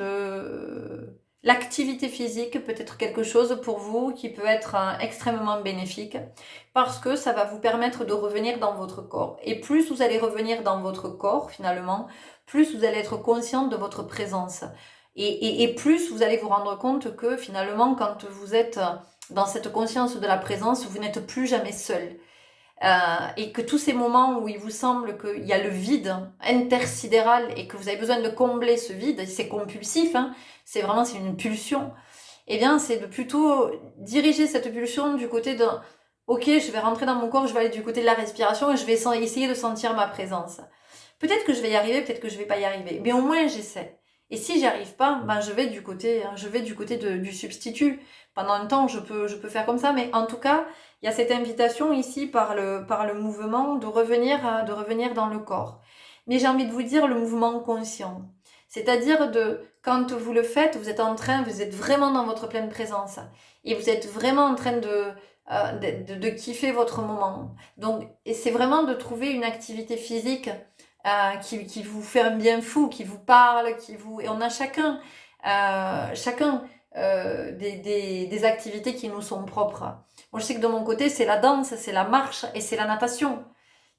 l'activité physique peut être quelque chose pour vous qui peut être extrêmement bénéfique, parce que ça va vous permettre de revenir dans votre corps. Et plus vous allez revenir dans votre corps, finalement, plus vous allez être consciente de votre présence. Et plus vous allez vous rendre compte que finalement, quand vous êtes dans cette conscience de la présence, vous n'êtes plus jamais seul. Et que tous ces moments où il vous semble qu'il y a le vide intersidéral et que vous avez besoin de combler ce vide, c'est compulsif, hein, c'est une pulsion, eh bien c'est de plutôt diriger cette pulsion du côté de ok, je vais rentrer dans mon corps, je vais aller du côté de la respiration et je vais essayer de sentir ma présence. Peut-être que je vais y arriver, peut-être que je vais pas y arriver, mais au moins j'essaie. Et si j'y arrive pas, ben je vais du côté du substitut. Pendant un temps, je peux faire comme ça, mais en tout cas, il y a cette invitation ici par le mouvement de revenir dans le corps. Mais j'ai envie de vous dire le mouvement conscient. C'est-à-dire quand vous le faites, vous êtes vraiment dans votre pleine présence. Et vous êtes vraiment en train de kiffer votre moment. Donc, et c'est vraiment de trouver une activité physique qui vous fait un bien fou, qui vous parle, et on a chacun des activités qui nous sont propres. Moi, je sais que de mon côté, c'est la danse, c'est la marche et c'est la natation.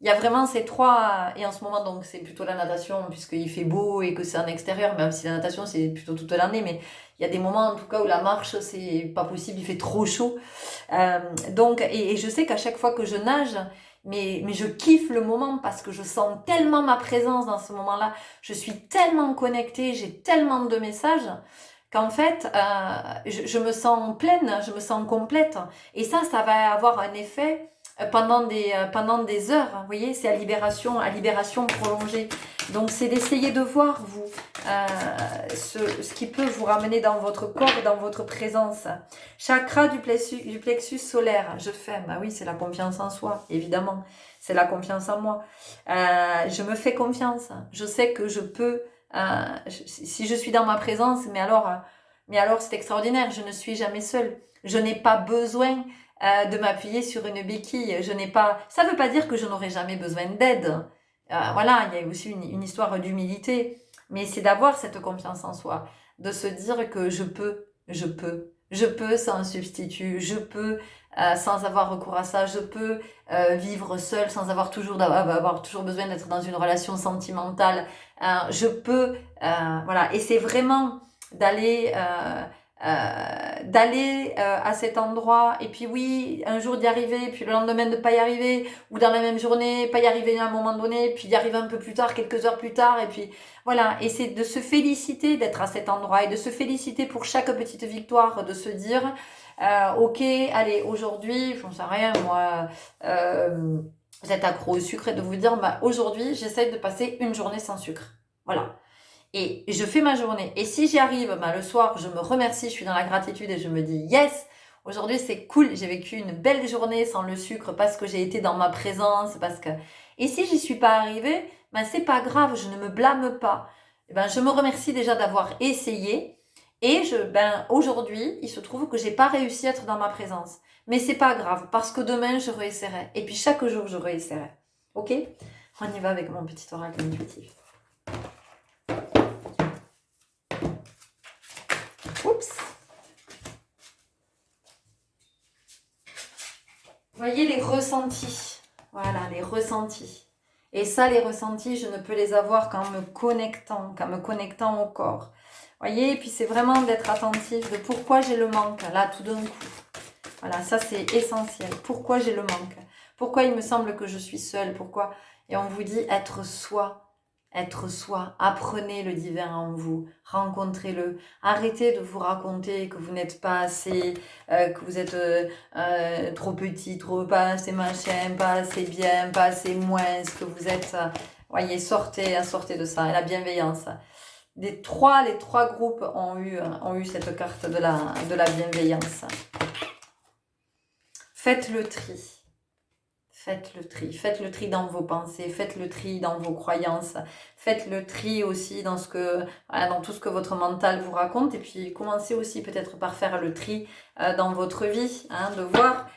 Il y a vraiment ces trois, et en ce moment, donc, c'est plutôt la natation, puisqu'il fait beau et que c'est en extérieur, même si la natation, c'est plutôt toute l'année, mais il y a des moments, en tout cas, où la marche, c'est pas possible, il fait trop chaud. Donc, et je sais qu'à chaque fois que je nage, mais je kiffe le moment parce que je sens tellement ma présence dans ce moment-là, je suis tellement connectée, j'ai tellement de messages, qu'en fait, je me sens pleine, je me sens complète. Et ça va avoir un effet pendant des heures. Vous voyez, c'est à libération prolongée. Donc, c'est d'essayer de voir, vous, ce qui peut vous ramener dans votre corps, dans votre présence. Chakra du plexus solaire, je fais. Bah oui, c'est la confiance en soi, évidemment. C'est la confiance en moi. Je me fais confiance. Je sais que je peux... si je suis dans ma présence, mais alors c'est extraordinaire, je ne suis jamais seule. Je n'ai pas besoin de m'appuyer sur une béquille. Ça ne veut pas dire que je n'aurai jamais besoin d'aide. Voilà, il y a aussi une histoire d'humilité, mais c'est d'avoir cette confiance en soi, de se dire que je peux sans substitut, je peux sans avoir recours à ça, je peux vivre seule sans avoir toujours besoin d'être dans une relation sentimentale, je peux, voilà, et c'est vraiment d'aller à cet endroit, et puis oui, un jour d'y arriver, puis le lendemain de pas y arriver, ou dans la même journée, pas y arriver à un moment donné, puis y arriver un peu plus tard, quelques heures plus tard, et puis voilà, et c'est de se féliciter d'être à cet endroit, et de se féliciter pour chaque petite victoire, de se dire, ok, allez, aujourd'hui, j'en sais rien, moi, vous êtes accro au sucre, et de vous dire, bah, aujourd'hui, j'essaie de passer une journée sans sucre. Voilà. Et je fais ma journée. Et si j'y arrive, le soir, je me remercie, je suis dans la gratitude et je me dis yes, aujourd'hui c'est cool, j'ai vécu une belle journée sans le sucre parce que j'ai été dans ma présence, parce que... Et si j'y suis pas arrivée, c'est pas grave, je ne me blâme pas. Je me remercie déjà d'avoir essayé. Et aujourd'hui, il se trouve que j'ai pas réussi à être dans ma présence. Mais c'est pas grave, parce que demain, je réessayerai. Et puis chaque jour, je réessayerai. Ok? On y va avec mon petit oracle intuitif. Oups. Voyez les ressentis. Voilà, les ressentis. Et ça, les ressentis, je ne peux les avoir qu'en me connectant au corps. Voyez, et puis c'est vraiment d'être attentif de pourquoi j'ai le manque, là, tout d'un coup. Voilà, ça c'est essentiel. Pourquoi j'ai le manque? Pourquoi il me semble que je suis seule? Pourquoi? Et on vous dit être soi. Être soi. Apprenez le divin en vous. Rencontrez-le. Arrêtez de vous raconter que vous n'êtes pas assez, que vous êtes trop petit, pas assez machin, pas assez bien, pas assez moins, que vous êtes... voyez, sortez de ça. Et la bienveillance. Les trois groupes ont eu cette carte de la bienveillance. Faites le tri. Faites le tri dans vos pensées, faites le tri dans vos croyances, faites le tri aussi dans tout ce que votre mental vous raconte, et puis commencez aussi peut-être par faire le tri dans votre vie, de voir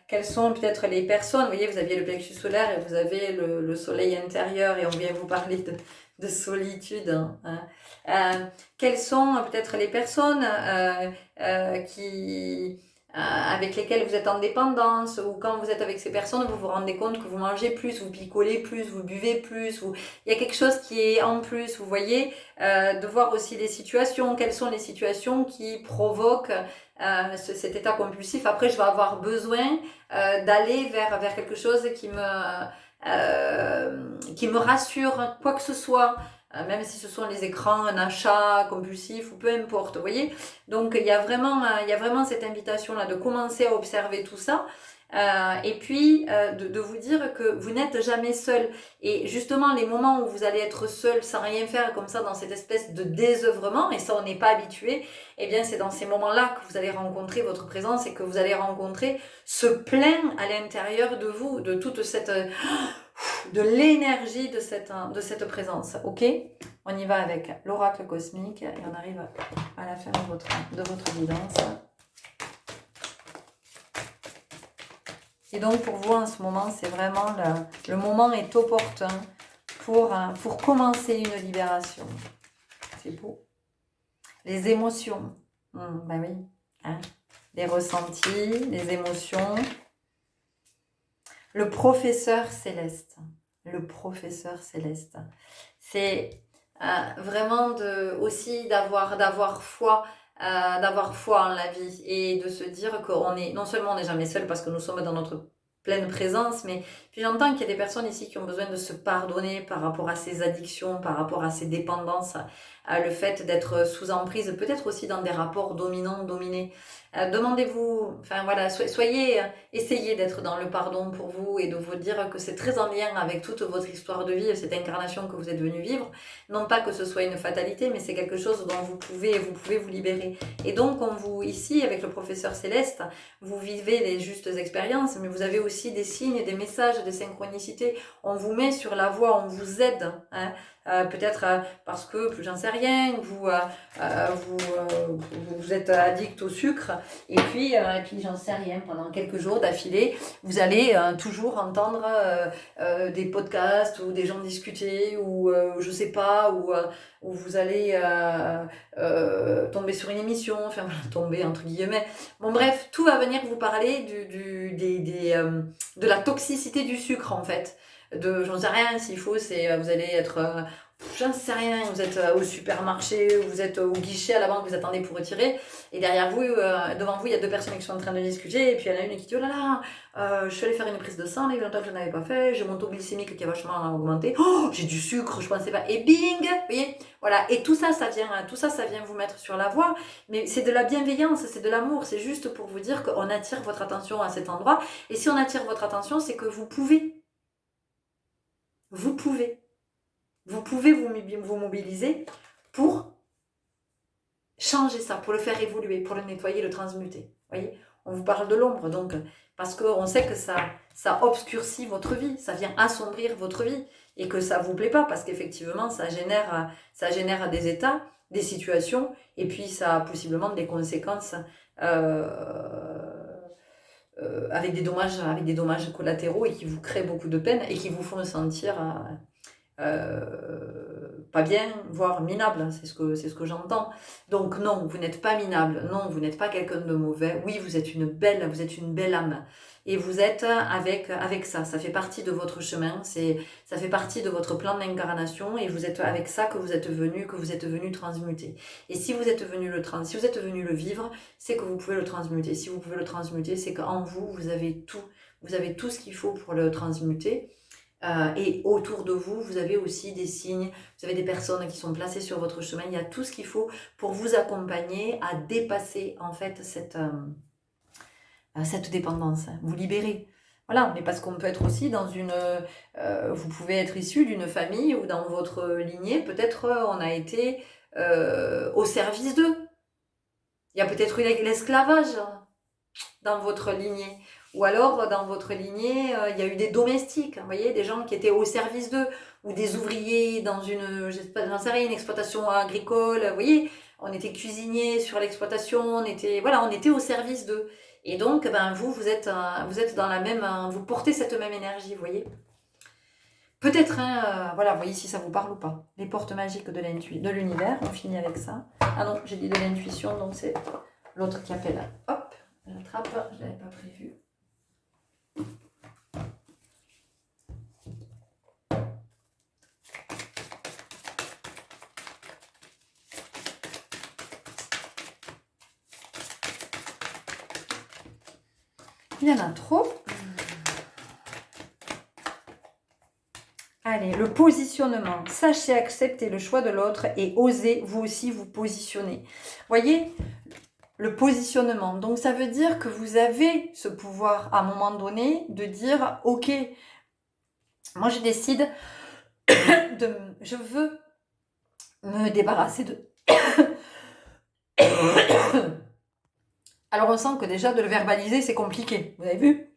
quelles sont peut-être les personnes. Vous voyez, vous aviez le plexus solaire et vous avez le soleil intérieur, et on vient vous parler de solitude. Quelles sont peut-être les personnes avec lesquelles vous êtes en dépendance, ou quand vous êtes avec ces personnes, vous vous rendez compte que vous mangez plus, vous picolez plus, vous buvez plus, il y a quelque chose qui est en plus, vous voyez, de voir aussi les situations, quelles sont les situations qui provoquent cet état compulsif. Après, je vais avoir besoin d'aller vers quelque chose qui me rassure, quoi que ce soit. Même si ce sont les écrans, un achat compulsif ou peu importe, vous voyez. Donc il y a vraiment cette invitation là de commencer à observer tout ça, et puis de vous dire que vous n'êtes jamais seul. Et justement les moments où vous allez être seul sans rien faire comme ça, dans cette espèce de désœuvrement, et ça on n'est pas habitué, eh bien c'est dans ces moments-là que vous allez rencontrer votre présence et que vous allez rencontrer ce plein à l'intérieur de vous, de toute cette de l'énergie de cette présence. Ok, on y va avec l'oracle cosmique et on arrive à la fin de votre guidance. Et donc pour vous en ce moment, c'est vraiment le moment est opportun pour commencer une libération. C'est beau. Les émotions, ben oui, les ressentis, les émotions. Le professeur céleste. Le professeur céleste. C'est vraiment aussi d'avoir foi en la vie, et de se dire qu'on est, non seulement on n'est jamais seul parce que nous sommes dans notre pleine présence, mais puis j'entends qu'il y a des personnes ici qui ont besoin de se pardonner par rapport à ces addictions, par rapport à ces dépendances, à le fait d'être sous emprise, peut-être aussi dans des rapports dominants-dominés. Demandez-vous, essayez d'être dans le pardon pour vous et de vous dire que c'est très en lien avec toute votre histoire de vie, cette incarnation que vous êtes venu vivre. Non pas que ce soit une fatalité, mais c'est quelque chose dont vous pouvez vous libérer. Et donc, ici, avec le professeur Céleste, vous vivez les justes expériences, mais vous avez aussi des signes, des messages, des synchronicités. On vous met sur la voie, on vous aide, peut-être parce que, plus j'en sais rien, vous êtes addict au sucre, et puis j'en sais rien, pendant quelques jours d'affilée, vous allez toujours entendre des podcasts ou des gens discuter, ou je sais pas, où vous allez tomber sur une émission, tomber entre guillemets. Bon bref, tout va venir vous parler de la toxicité du sucre en fait. J'en sais rien, s'il faut, vous allez être... j'en sais rien, vous êtes au supermarché, vous êtes au guichet à la banque, vous attendez pour retirer, et derrière vous, devant vous, il y a deux personnes qui sont en train de discuter, et puis il y en a une qui dit « Oh là là, je suis allée faire une prise de sang, là, il y a longtemps que je n'avais pas fait, j'ai mon taux glycémique qui a vachement augmenté, oh, j'ai du sucre, je pensais pas, et bing !» Vous voyez, voilà, et tout ça vient vous mettre sur la voie, mais c'est de la bienveillance, c'est de l'amour, c'est juste pour vous dire qu'on attire votre attention à cet endroit, et si on attire votre attention, c'est que vous pouvez. Vous pouvez vous mobiliser pour changer ça, pour le faire évoluer, pour le nettoyer, le transmuter. Voyez, on vous parle de l'ombre, donc parce qu'on sait que ça obscurcit votre vie, ça vient assombrir votre vie et que ça vous plaît pas parce qu'effectivement ça génère des états, des situations et puis ça a possiblement des conséquences avec des dommages collatéraux et qui vous créent beaucoup de peine et qui vous font sentir pas bien, voire minable, c'est ce que j'entends. Donc non, vous n'êtes pas minable, non, vous n'êtes pas quelqu'un de mauvais. Oui, vous êtes une belle âme. Et vous êtes avec ça fait partie de votre chemin, ça fait partie de votre plan d'incarnation et vous êtes avec ça que vous êtes venu transmuter. Et si vous êtes venu le vivre, c'est que vous pouvez le transmuter. Si vous pouvez le transmuter, c'est qu'en vous, vous avez tout ce qu'il faut pour le transmuter. Et autour de vous, vous avez aussi des signes, vous avez des personnes qui sont placées sur votre chemin. Il y a tout ce qu'il faut pour vous accompagner à dépasser en fait cette dépendance, vous libérer. Voilà, mais parce qu'on peut être aussi dans vous pouvez être issu d'une famille où dans votre lignée, peut-être on a été au service d'eux. Il y a peut-être eu l'esclavage dans votre lignée. Ou alors, dans votre lignée, il y a eu des domestiques, vous voyez, des gens qui étaient au service d'eux, ou des ouvriers dans j'en sais rien, une exploitation agricole, vous voyez, on était cuisiniers sur l'exploitation, on était au service d'eux. Et donc, vous êtes dans la même, vous portez cette même énergie, vous voyez. Peut-être, vous voyez si ça vous parle ou pas. Les portes magiques de l'univers, on finit avec ça. Ah non, j'ai dit de l'intuition, donc c'est l'autre qui appelle. Hop, j'attrape, je l'avais pas prévu. Il y en a trop. Allez, le positionnement. Sachez accepter le choix de l'autre et osez vous aussi vous positionner. Voyez, le positionnement. Donc, ça veut dire que vous avez ce pouvoir à un moment donné de dire, ok, moi je décide je veux me débarrasser de... Alors, on sent que déjà de le verbaliser, c'est compliqué. Vous avez vu?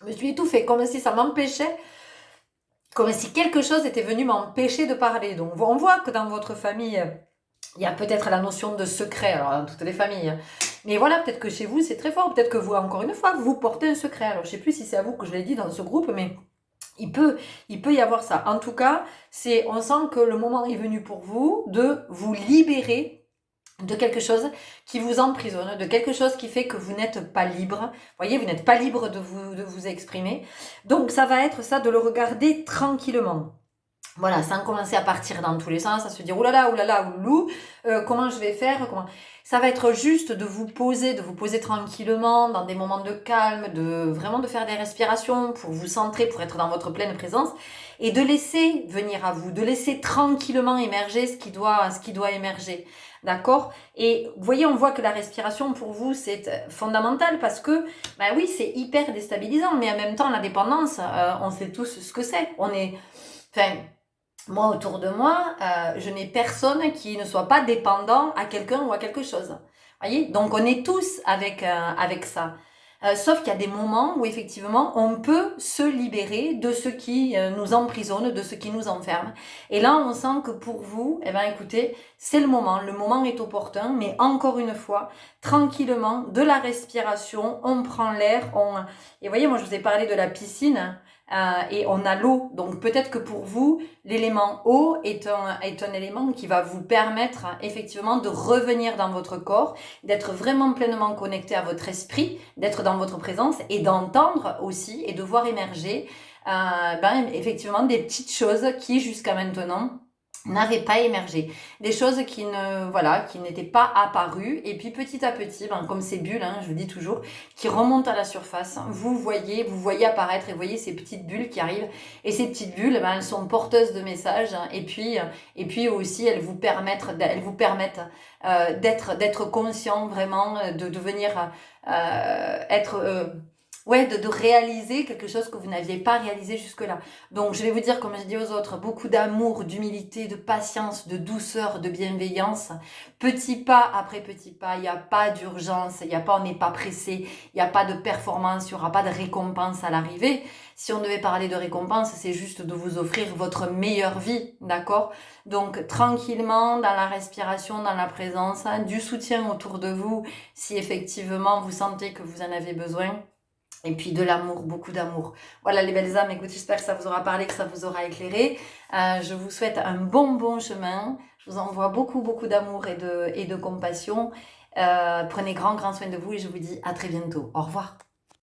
Je me suis étouffée, comme si ça m'empêchait, comme si quelque chose était venu m'empêcher de parler. Donc, on voit que dans votre famille, il y a peut-être la notion de secret, alors dans toutes les familles. Mais voilà, peut-être que chez vous, c'est très fort. Peut-être que vous, encore une fois, vous portez un secret. Alors, je ne sais plus si c'est à vous que je l'ai dit dans ce groupe, mais il peut y avoir ça. En tout cas, on sent que le moment est venu pour vous de vous libérer de quelque chose qui vous emprisonne, de quelque chose qui fait que vous n'êtes pas libre. Vous voyez, vous n'êtes pas libre de vous exprimer. Donc, ça va être ça, de le regarder tranquillement. Voilà, sans commencer à partir dans tous les sens, à se dire oulala, oulou, comment je vais faire, Ça va être juste de vous poser tranquillement dans des moments de calme, vraiment de faire des respirations pour vous centrer, pour être dans votre pleine présence et de laisser venir à vous, de laisser tranquillement émerger ce qui doit émerger. D'accord? Et vous voyez, on voit que la respiration pour vous c'est fondamental parce que, oui, c'est hyper déstabilisant, mais en même temps, la dépendance, on sait tous ce que c'est. Moi, autour de moi, je n'ai personne qui ne soit pas dépendant à quelqu'un ou à quelque chose. Voyez? Donc, on est tous avec ça. Sauf qu'il y a des moments où, effectivement, on peut se libérer de ce qui nous emprisonne, de ce qui nous enferme. Et là, on sent que pour vous, écoutez, c'est le moment est opportun, mais encore une fois, tranquillement, de la respiration, on prend l'air, Et vous voyez, moi, je vous ai parlé de la piscine, et on a l'eau. Donc peut-être que pour vous, l'élément eau est un élément qui va vous permettre effectivement de revenir dans votre corps, d'être vraiment pleinement connecté à votre esprit, d'être dans votre présence et d'entendre aussi et de voir émerger effectivement des petites choses qui jusqu'à maintenant n'avaient pas émergé, des choses qui n'étaient pas apparues et puis petit à petit, comme ces bulles, je vous dis toujours, qui remontent à la surface, vous voyez apparaître et vous voyez ces petites bulles qui arrivent et ces petites bulles, elles sont porteuses de messages et puis aussi elles vous permettent d'être conscient vraiment, de devenir être ouais, de réaliser quelque chose que vous n'aviez pas réalisé jusque-là. Donc, je vais vous dire, comme je dis aux autres, beaucoup d'amour, d'humilité, de patience, de douceur, de bienveillance. Petit pas après petit pas, il n'y a pas d'urgence, il n'y a pas, on n'est pas pressé, il n'y a pas de performance, il n'y aura pas de récompense à l'arrivée. Si on devait parler de récompense, c'est juste de vous offrir votre meilleure vie, d'accord? Donc, tranquillement, dans la respiration, dans la présence, hein, du soutien autour de vous, si effectivement vous sentez que vous en avez besoin. Et puis de l'amour, beaucoup d'amour. Voilà les belles âmes, écoute, j'espère que ça vous aura parlé, que ça vous aura éclairé. Je vous souhaite un bon chemin. Je vous envoie beaucoup d'amour et de compassion. Prenez grand soin de vous et je vous dis à très bientôt. Au revoir.